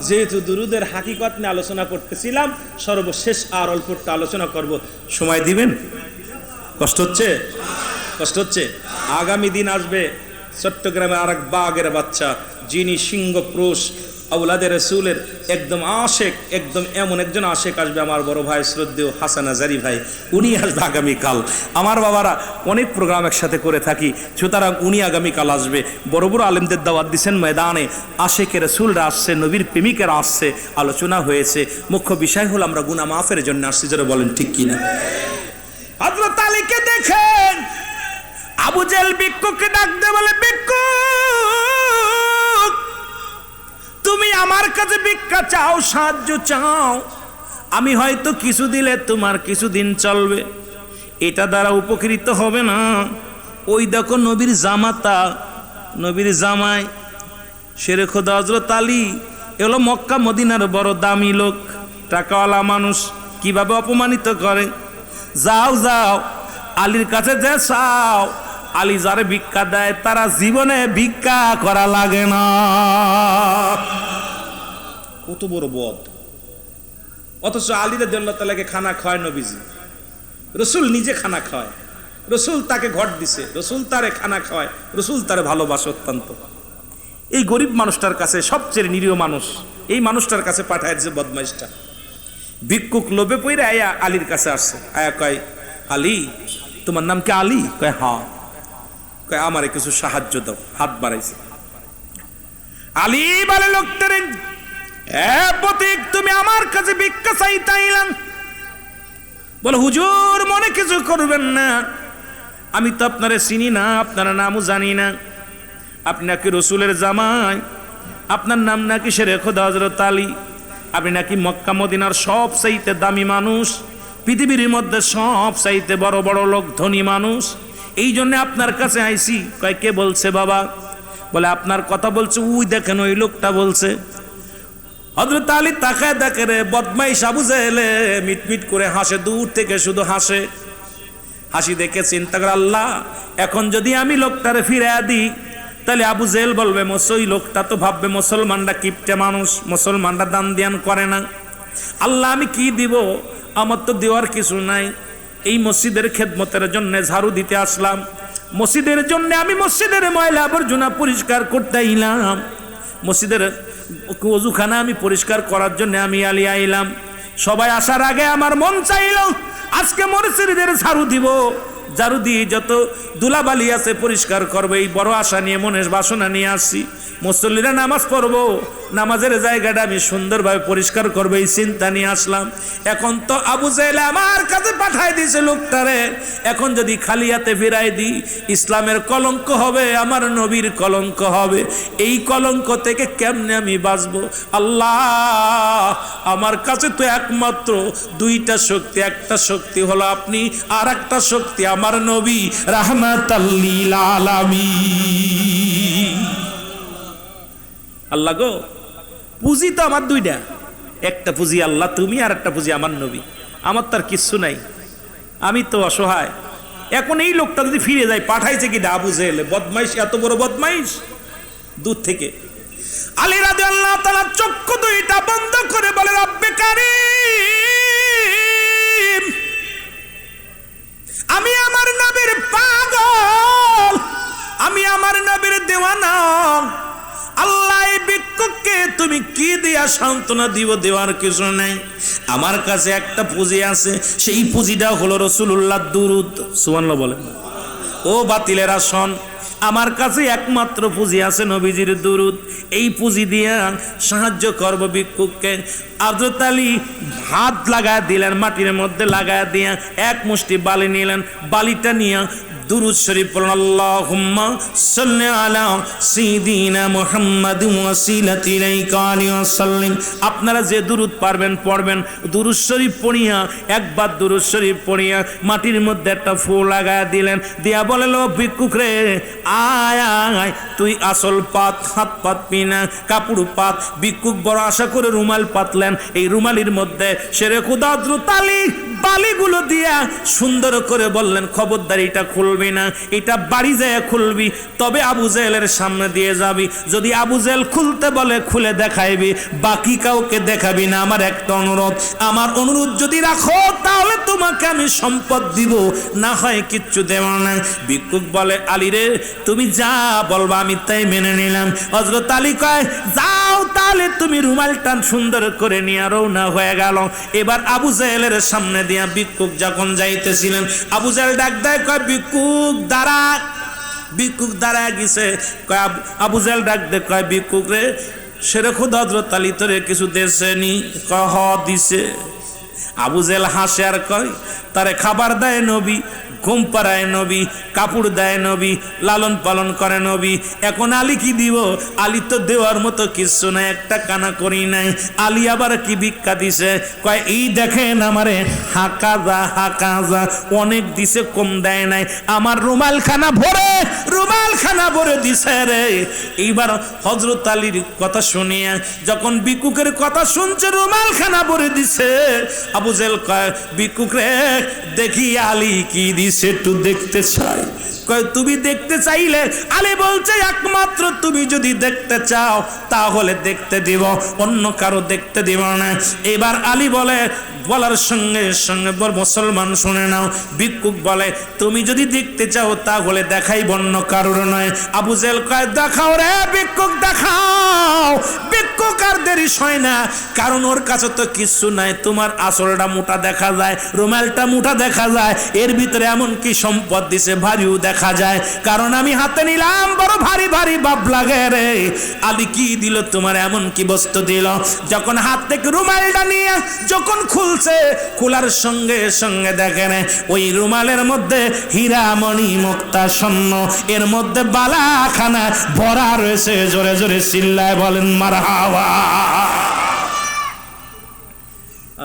যেহেতু দুরুদের হাকিকত নিয়ে আলোচনা করতেছিলাম, সর্বশেষ আর অল্পটা আলোচনা করব, সময় দিবেন? কষ্ট হচ্ছে? কষ্ট হচ্ছে? আগামী দিন আসবে চট্টগ্রামে আরেক বাঘের বাচ্চা, যিনি সিংহপুরুষ আওলাদে রসুলের একদম আশেক, একদম এমন একজন আশেক আসবে, আমার বড় ভাই শ্রদ্ধেয় হাসান আজারি ভাই, উনি আসবে আগামীকাল। আমার বাবারা অনেক প্রোগ্রাম একসাথে করে থাকি, সুতরাং উনি আগামীকাল আসবে। বড় বড় আলেমদের দাওয়াত দিচ্ছেন ময়দানে, আশেকে রসুলরা আসছে, নবীর প্রেমিকেরা আসছে, আলোচনা হয়েছে। মুখ্য বিষয় হলো আমরা গুনাহ মাফের জন্য আসছি। যারা বলেন ঠিক কিনা। হযরত আলীকে দেখেন, আবু জেহেল ভিক্ষুককে ডাক দিয়ে বলে, ভিক্ষুক তুমি আমার কাছে ভিক্ষা চাও, সাহায্য চাও, আমি হয়তো কিছু দিলে তোমার কিছুদিন চলবে, এটা দ্বারা উপকৃত হবে না। ওই দেখো নবীর জামাতা, নবীর জামাই শেরে খোদা হযরত আলী, এগুলো মক্কা মদিনার বড় দামি লোক, টাকাওয়ালা মানুষ, কিভাবে অপমানিত করে। যাও যাও আলীর কাছে যে চাও, আলী যারে ভিক্ষা দেয় তারা জীবনে ভিক্ষা করা লাগে না। কত বড় বদ! অথচ আলী রাদিয়াল্লাহু তাআলাকে খানা খায় নবীজি, রসুল নিজে খানা খায়, রসুল তাকে ঘর দিছে, রসুল তারে খানা খায়, রসুল তারে ভালোবাসে অত্যন্ত। এই গরিব মানুষটার কাছে, সবচেয়ে নিরীহ মানুষ, এই মানুষটার কাছে পাঠায় যে বদমাইশটা। ভিক্ষুক লোভে পইরা আয়া আলীর কাছে আসছে, আয়া কয়, আলী তোমার নাম কি আলী? কয় হ্যাঁ। কয় আমারে কিছু সাহায্য দাও, হাত বাড়াইছে। আলী বলে লোকটারে, পথিক তুমি আমার কাছে ভিক্ষা চাইতে আইলাম? বলে হুজুর মনে কিছু করবেন না, আমি তো আপনারে চিনি না, আপনার নামও জানি না, আপনি নাকি রসুলের জামাই, আপনার নাম নাকি শেরে খোদা হযরত আলী, আপনি নাকি মক্কা মদিনার সব চাইতে দামি মানুষ, পৃথিবীর মধ্যে সব চাইতে বড় বড় লোক, ধনী মানুষ, এই জন্য আপনার কাছে আইছি। কয় কে বলছে বাবা? বলে আপনার কথা বলছে, ওই দেখেন ওই লোকটা বলছে। হযরত আলী তাকায় দেখে রে বদমাইশ আবু জেহেল মিটমিট করে হাসে, দূর থেকে শুধু হাসে। হাসি দেখে চিন্তা করে, আল্লাহ এখন যদি আমি লোকটারে ফিরে দিই, তাহলে আবু জেহেল বলবে ওই লোকটা তো ভাববে মুসলমানরা কিপটে মানুষ, মুসলমানরা দান ধ্যান করে না। আল্লাহ আমি কি দিব? আমার তো দেওয়ার কিছু নাই। এই মসজিদের খেদমতের জন্য ঝাড়ু দিতে আসলাম, মসজিদের জন্য আমি মসজিদের ময়লা আবর্জনা পরিষ্কার করতে আইলাম, মসজিদের ওযুখানা আমি পরিষ্কার করার জন্য আমি আলী আইলাম। সবাই আসার আগে আমার মন চাইল আজকে মসজিদের ঝাড়ু দিব, ঝাড়ু দিয়ে যত ধুলাবালি আছে পরিষ্কার করবো, এই বড় আশা নিয়ে মনের বাসনা নিয়ে আসছি। মুসল্লিরা নামাজ পড়বো, নামাজের জায়গাটা আমি সুন্দরভাবে পরিষ্কার করবো, এই চিন্তা নিয়ে আসলাম। এখন তো আবু জেহেল আমার কাছে পাঠাই দিয়েছে লোকটারে, এখন যদি খালি হাতে ফিরাই দিই ইসলামের কলঙ্ক হবে, আমার নবীর কলঙ্ক হবে। এই কলঙ্ক থেকে কেমনে আমি বাঁচবো? আল্লাহ আমার কাছে তো একমাত্র দুইটা শক্তি, একটা শক্তি হলো আপনি, আর একটা শক্তি আমার নবী রাহমাতাল লিল আলামিন। আল্লাহ গো, পুঁজি তো আমার দুইটা, একটা পুঁজি আল্লাহ তুমি, আর একটা পুঁজি আমার নবী। আমার তার কিচ্ছু নাই, আমি তো অসহায়। এখন এই লোকটা যদি ফিরে যায়, পাঠাইছে কি আবু জেহেল, বদমাইশ, এত বড় বদমাইশ। দূর থেকে আলী রাদিয়াল্লাহু তাআলা চক্ষু দুইটা বন্ধ করে বলে, রব্বে কারীম আমি আমার নবীর পাগল, আমি আমার নবীর দেওয়ানা। আল্লাহ এই ভিক্ষুককে তুমি কি দিয়া সান্ত্বনা দিব, দেওয়ার কিছু নাই। আমার কাছে একটা পুঁজি আছে, সেই পুঁজিটা হলো রাসূলুল্লাহ দুরুদ। সুবহানাল্লাহ বলেন। ও বাতিলেরা শোন, আমার কাছে একমাত্র পুঁজি আছে নবীজির দুরুদ। এই পুঁজি দিয়া সাহায্য করব ভিক্ষুককে। হযরত আলী হাত লাগায় দিলেন, মাটির মধ্যে লাগায় দিয়া এক মুষ্টি বালি নিলেন, বালিটা নিয়ে দুরুদ শরীফ পড়লেন। আল্লাহুম্মা সাল্লি আলা সাইয়্যিদিনা মুহাম্মাদিন ওয়াসিলাতি ইলাইকা আলাইহি ওয়াসাল্লাম। আপনারা যে দুরুদ পারবেন পড়বেন। দুরুদ শরীফ পড়িয়া একবার দুরুদ শরীফ পড়িয়া মাটির মধ্যে একটা ফুল লাগায় দিলেন, দিয়া বলেন ও ভিক্ষুক রে, আয় আয় তুই আসল পাত, হাত পাতবি না, কাপড় পাত। ভিক্ষুক বড় আশা করে রুমাল পাতলেন। এই রুমালির মধ্যে শেরে খুদা হযরত আলী বালিগুলো দিয়া সুন্দর করে বললেন, খবরদার এটা খুলবি না, এটা বাড়ি যায় খুলবি, তবে আবু জেহেলের সামনে দিয়ে যাবি। যদি আবু জেহেল খুলতে বলে খুলে দেখাইবি, বাকি কাউকে দেখাবি না। আমার একটা অনুরোধ, আমার অনুরোধ যদি রাখো তাহলে তোমাকে আমি সম্পদ দিব, না হয় কিচ্ছু দেব না। ভিক্ষুক বলে, আলী রে তুমি যা বলবা আমি তাই মেনে নিলাম। হযরত আলী কয়, যাও তাহলে তুমি রুমালটা সুন্দর করে নিয়ে রওনা হয়ে গেল। এবার আবু জেহেলের সামনে দিয়া ভিক্ষুক যখন যাইতেছিলেন, আবু জেহেল ডাক দেয়, কয় ভিক্ষুক দাঁড়া। ভিক্ষুক দাঁড়ায় গেছে। কয় আবু জেহেল ডাক দেয়, কয় ভিক্ষুক রে, শেরে খুদা হযরত আলী তোরে কিছু দেছেনি? কয় হ দিছে। আবু জেহেল হাসে আর কয়, তারে খাবার দেয় নবী, ঘুম পাড়ায় নবী, কাপড় দেয় নবী, লালন পালন করে নবী। এখন আলী কি দিব? আলী তো দেওয়ার মতো কিছু নাই, একটা কানা করি নাই। আলী আবার কি ভিক্ষা দিছে? কয় এই দেখেন আমারে হাকাজা অনেক দিছে, কম দেয় নাই। আমার রুমালখানা ভরে দিছে রে। এইবার হযরত আলীর কথা শুনিয়া যখন ভিক্ষুকের কথা শুনছে, রুমালখানা ভরে দিছে, আবু জেহেল কয়, ভিক্ষুক রে দেখি আলী কি দিছে, একটু দেখতে চাই। কয় তুমি দেখতে চাইলে? আলী বলছে, একমাত্র তুমি যদি দেখতে চাও তাহলে দেখতে দিব, অন্য কারো দেখতে দিব না। এবার আলী বলার সঙ্গে সঙ্গে মুসলমান শুনে নাও, ভিক্ষুক বলে, তুমি যদি দেখতে চাও তাহলে দেখাই, অন্য কারোর নয়। আবু জেহেল কয়, দেখাও রে ভিক্ষুক, দেখাও। ভিক্ষুক আর দেরি হয় না, কারণ ওর কাছে তো কিছু নাই। তোমার আসলটা মোটা দেখা যায়, রুমালটা মোটা দেখা যায়, এর ভিতরে এমন কি সম্পদ দিছে ভারীও দেখা যায়। কারণ আমি হাতে নিলাম, বড় ভারী ভারী ভাব লাগে রে। আলী কি দিল তোমার, এমন কি বস্তু দিল? যখন হাত থেকে রুমালটা নিয়ে যখন খোলার সঙ্গে সঙ্গে দেখেন ওই রুমালের মধ্যে হীরা মণি মুক্তা স্বর্ণ, এর মধ্যে বালাখানা ভরা রয়েছে। জোরে জোরে চিল্লায় বলেন মারহাবা।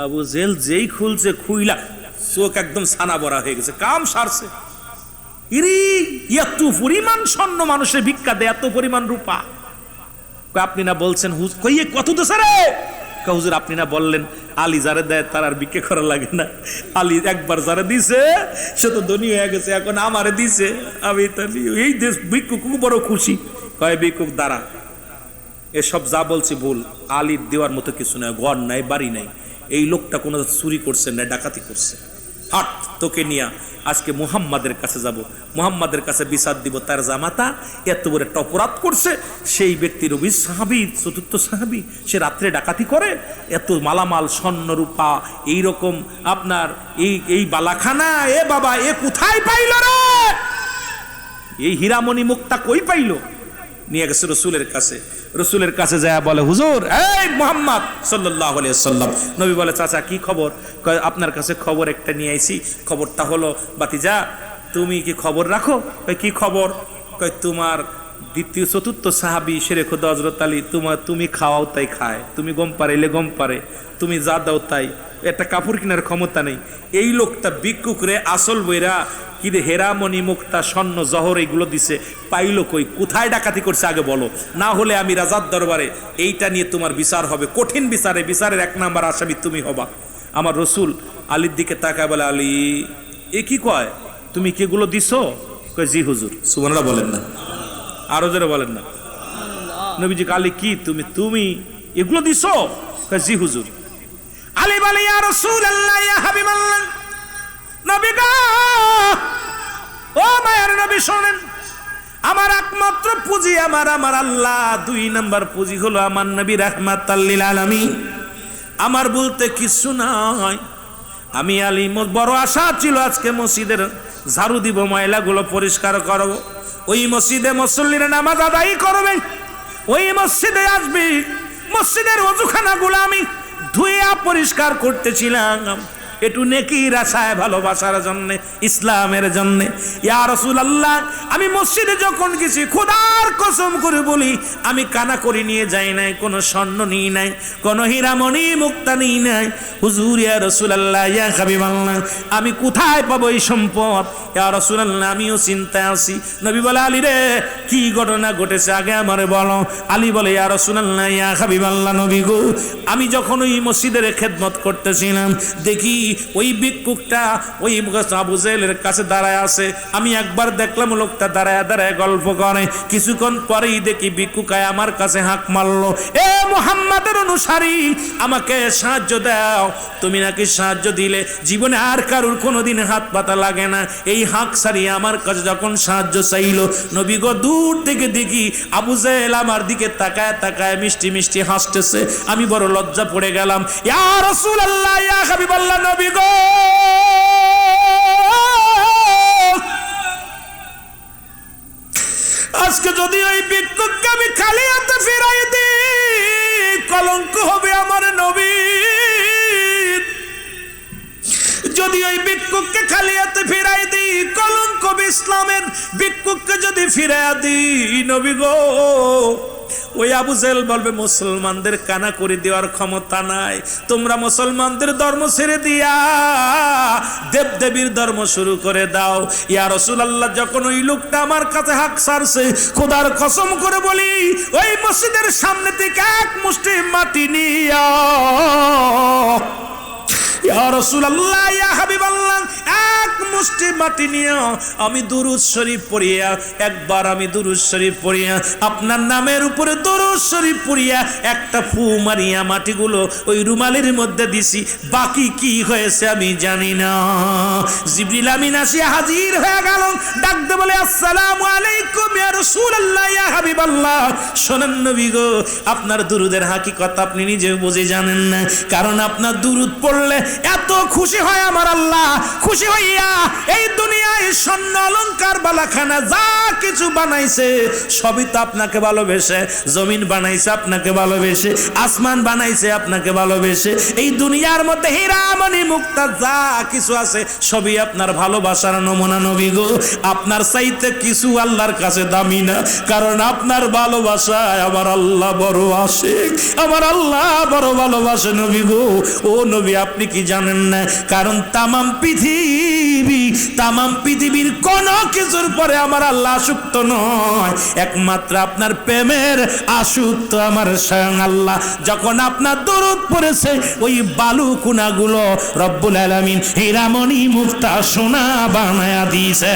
আবু জেহেল যেই খুলছে, খুইলা চোখ একদম ছানা ভরা হয়ে গেছে, কাম সারছে। ইরি এত পরিমাণ স্বর্ণ মানুষের ভিক্ষা দেয়, এত পরিমাণ রূপা। আপনি না বলছেন কইয়ে কত দেশে রে? হুজুর আপনি না বললেন আলী যারে দেয় তার আর ভিক্ষা করা লাগে না। আলী একবার যারা দিছে সে তো ধনী হয়ে গেছে, এখন আমারে দিছে, আমি এই দেশ ভিক্ষুক বড় খুশি। কয় ভিক্ষুক দাঁড়া, এসব যা বলছি ভুল, আলীর দেওয়ার মতো কিছু নাই, ঘর নাই, বাড়ি নাই। এই লোকটা কোনো চুরি করছে না, ডাকাতি করছে। হাট, তোকে নিয়ে আজকে মুহাম্মাদের কাছে যাব, মুহাম্মাদের কাছে বিচার দিব। তার জামাতা এত বড় একটা অপরাধ করছে, সেই ব্যক্তি রবি সাহাবী, চতুর্থ সাহাবী, সে রাত্রে ডাকাতি করে, এত মালামাল স্বর্ণ রূপা এইরকম আপনার এই বালাখানা, এ বাবা এ কোথায় পাইল রে? এই হীরামণি মুক্তা কই পাইল? নিয়ে গেছে রসুলের কাছে। রসুলের কাছে যায় বলে, হুজুর এই মুহাম্মদ সাল্লাল্লাহু আলাইহি ওয়াসাল্লাম। নবী বলে, চাচা কি খবর? কয় আপনার কাছে খবর একটা নিয়ে আইছি। খবরটা হলো, বাতিজা তুমি কি খবর রাখো? কয় কি খবর? কয় তোমার দ্বিতীয় চতুর্থ সাহাবী শেরে খুদা হযরত আলী, তুমি খাওয়াও তাই খায়, তুমি গম পারাইলে গম পারে, তুমি যা দাও তাই, একটা কাপড় কেনার ক্ষমতা নেই। এই লোকটা ভিক্ষুক রে আসল বইরা কি রে হেরামণি মুক্তা স্বর্ণ জহর এইগুলো দিছে, পাইলো কই? কোথায় ডাকাতি করছে আগে বলো, না হলে আমি রাজার দরবারে এইটা নিয়ে তোমার বিচার হবে, কঠিন বিচারে, বিচারের 1 নাম্বার আসামি তুমি হবা। আমার রসুল আলীর দিকে তাকায় বলে, আলী এ কি কয়, তুমি কি এগুলো দিছো? কয় জি হুজুর। সুবহানাল্লাহ বলেন না, আরো জোরে বলেন না। নবীজি আলী কি তুমি এগুলো দিছো? কয় জি হুজুর। আলী বলে, ইয়া রাসূলুল্লাহ, ইয়া হাবিবাল্লাহ, নবী গো, ও মায়ের নবী শোনেন, আমার একমাত্র পুঁজি আমার আল্লাহ। 2 নাম্বার পুঁজি হলো আমার নবী রাহমাতাল লিল আলামিন। আমার বলতে কিছু নাই। আমি আলী বড় আশা ছিল আজকে মসজিদের ঝাড়ু দিব, ময়লাগুলো পরিষ্কার করব। ওই মসজিদে মুসল্লিরা নামাজ আদায় করবে, ওই মসজিদে আসবি, মসজিদের ওযুখানাগুলো আমি ধুইয়া পরিষ্কার করতেছিলাম একটু নেকির আশায়, ভালোবাসার জন্য, ইসলামের জন্য। ইয়া রাসূলুল্লাহ, আমি মসজিদে যখন গেছি খোদার কসম করে বলি আমি কানা করে নিয়ে যাই নাই, কোনো স্বর্ণ নিই নাই, কোনো হীরামণি মুক্তা নিই নাই। হুজুর ইয়া রাসূলুল্লাহ, ইয়া হাবিবাল্লাহ, আমি কোথায় পাবো এই সম্পদ? ইয়া রাসূলুল্লাহ, আমিও চিন্তায় আছি। নবী বলে, আলী রে কি ঘটনা ঘটেছে আগে আমারে বলো। আলী বলে, ইয়া রাসূলুল্লাহ, ইয়া হাবিবাল্লাহ, নবী গো, আমি যখন ওই মসজিদের খেদমত করতেছিলাম দেখি ওই ভিক্ষুকটা ওই আবু জেহেলের কাছে দাঁড়ায় আছে। আমি একবার দেখলাম লোকটা দাঁড়ায় দাঁড়ায় গল্প করে, কিছুক্ষণ পরেই দেখি ভিক্ষুকায় আমার কাছে হাঁক মারলো, এ মুহাম্মাদের অনুসারী, আমাকে সাহায্য দাও। তুমি নাকি সাহায্য দিলে জীবনে আর কারুর কোনোদিন হাত পাতা লাগে না। এই হাঁক সারিয়ে আমার কাছে যখন সাহায্য চাইলো, নবী গো দূর থেকে দেখি আবু জেহেল আমার দিকে তাকায় তাকায় মিষ্টি মিষ্টি হাসতেছে। আমি বড় লজ্জা পড়ে গেলাম। ইয়া রাসূলুল্লাহ, ইয়া হাবিবাল্লাহ, নবী গো, আজকে যদি ওই ভিক্ষুককে আমি খালি হাতে ফিরাই দিই, কলঙ্ক হবে আমার নবীর। যদি ওই ভিক্ষুককে খালি হাতে ফিরাই দিই, কলঙ্ক হবে ইসলামের। ভিক্ষুককে যদি ফিরাই দিই, নবী গো, ওই আবু জেহেল বলবে মুসলমানদের কানা করে দেওয়ার ক্ষমতা নাই, তোমরা মুসলমানদের ধর্ম ছেড়ে দিয়া দেবদেবীর ধর্ম শুরু করে দাও। ইয়া রাসূলুল্লাহ, যখন ওই লোকটা আমার কাছে হাঁক ছাড়ছে, খোদার কসম করে বলি ওই মসজিদের সামনে থেকে এক মুষ্টি মাটি নিয়া, ইয়া রাসূলুল্লাহ, ইয়া হাবিবাল্লাহ, এক মুষ্টি মাটি নিয়ে আমি দুরূদ শরীফ পড়িয়া, একবার আমি দুরূদ শরীফ পড়িয়া, আপনার নামের উপরে দুরূদ শরীফ পড়িয়া একটা ফু মারিয়া মাটিগুলো ওই রুমালের মধ্যে দিছি। বাকি কি হয়েছে আমি জানি না। জিবরিল আমিন আসিয়া হাজির হয়ে গেল, ডাকতে বলে, আসসালামু আলাইকুম ইয়া রাসূলুল্লাহ, ইয়া হাবিবাল্লাহ। শোনেন নবী গো, আপনার দুরূদের হাকিকত আপনি নিজে বুঝে জানেন না, কারণ আপনার দুরূদ পড়লে এত খুশি হয় আমার আল্লাহ। খুশি হইয়া এই দুনিয়ায় স্বর্ণ অলংকার বালাখানা যা কিছু বানাইছে সবই তো আপনাকে ভালোবেসে। জমিন বানাইছে আপনাকে ভালোবেসে, আসমান বানাইছে আপনাকে ভালোবেসে, এই দুনিয়ার মধ্যে হীরামণি মুক্তা যা কিছু আছে সবই আপনার ভালোবাসার নমুনা। নবী গো, আপনার চাইতে কিছু আল্লাহর কাছে দামি না, কারণ আপনার ভালোবাসায় আমার আল্লাহ বড় আশিক, আমার আল্লাহ বড় ভালোবাসে। নবী গো, ও নবী, আপনি কি জানেন না? কারণ তামাম পৃথিবীর কোন কিছুর পরে আমার আল্লাহ আসক্ত নয়, একমাত্র আপনার প্রেমের আসক্ত আমার স্বয়ং আল্লাহ। যখন আপনার দরুদ পড়েছে, ওই বালু কুনাগুলো রব্বুল আলামিন হীরামণি মুক্তা সোনা বানায়া দিয়েছে।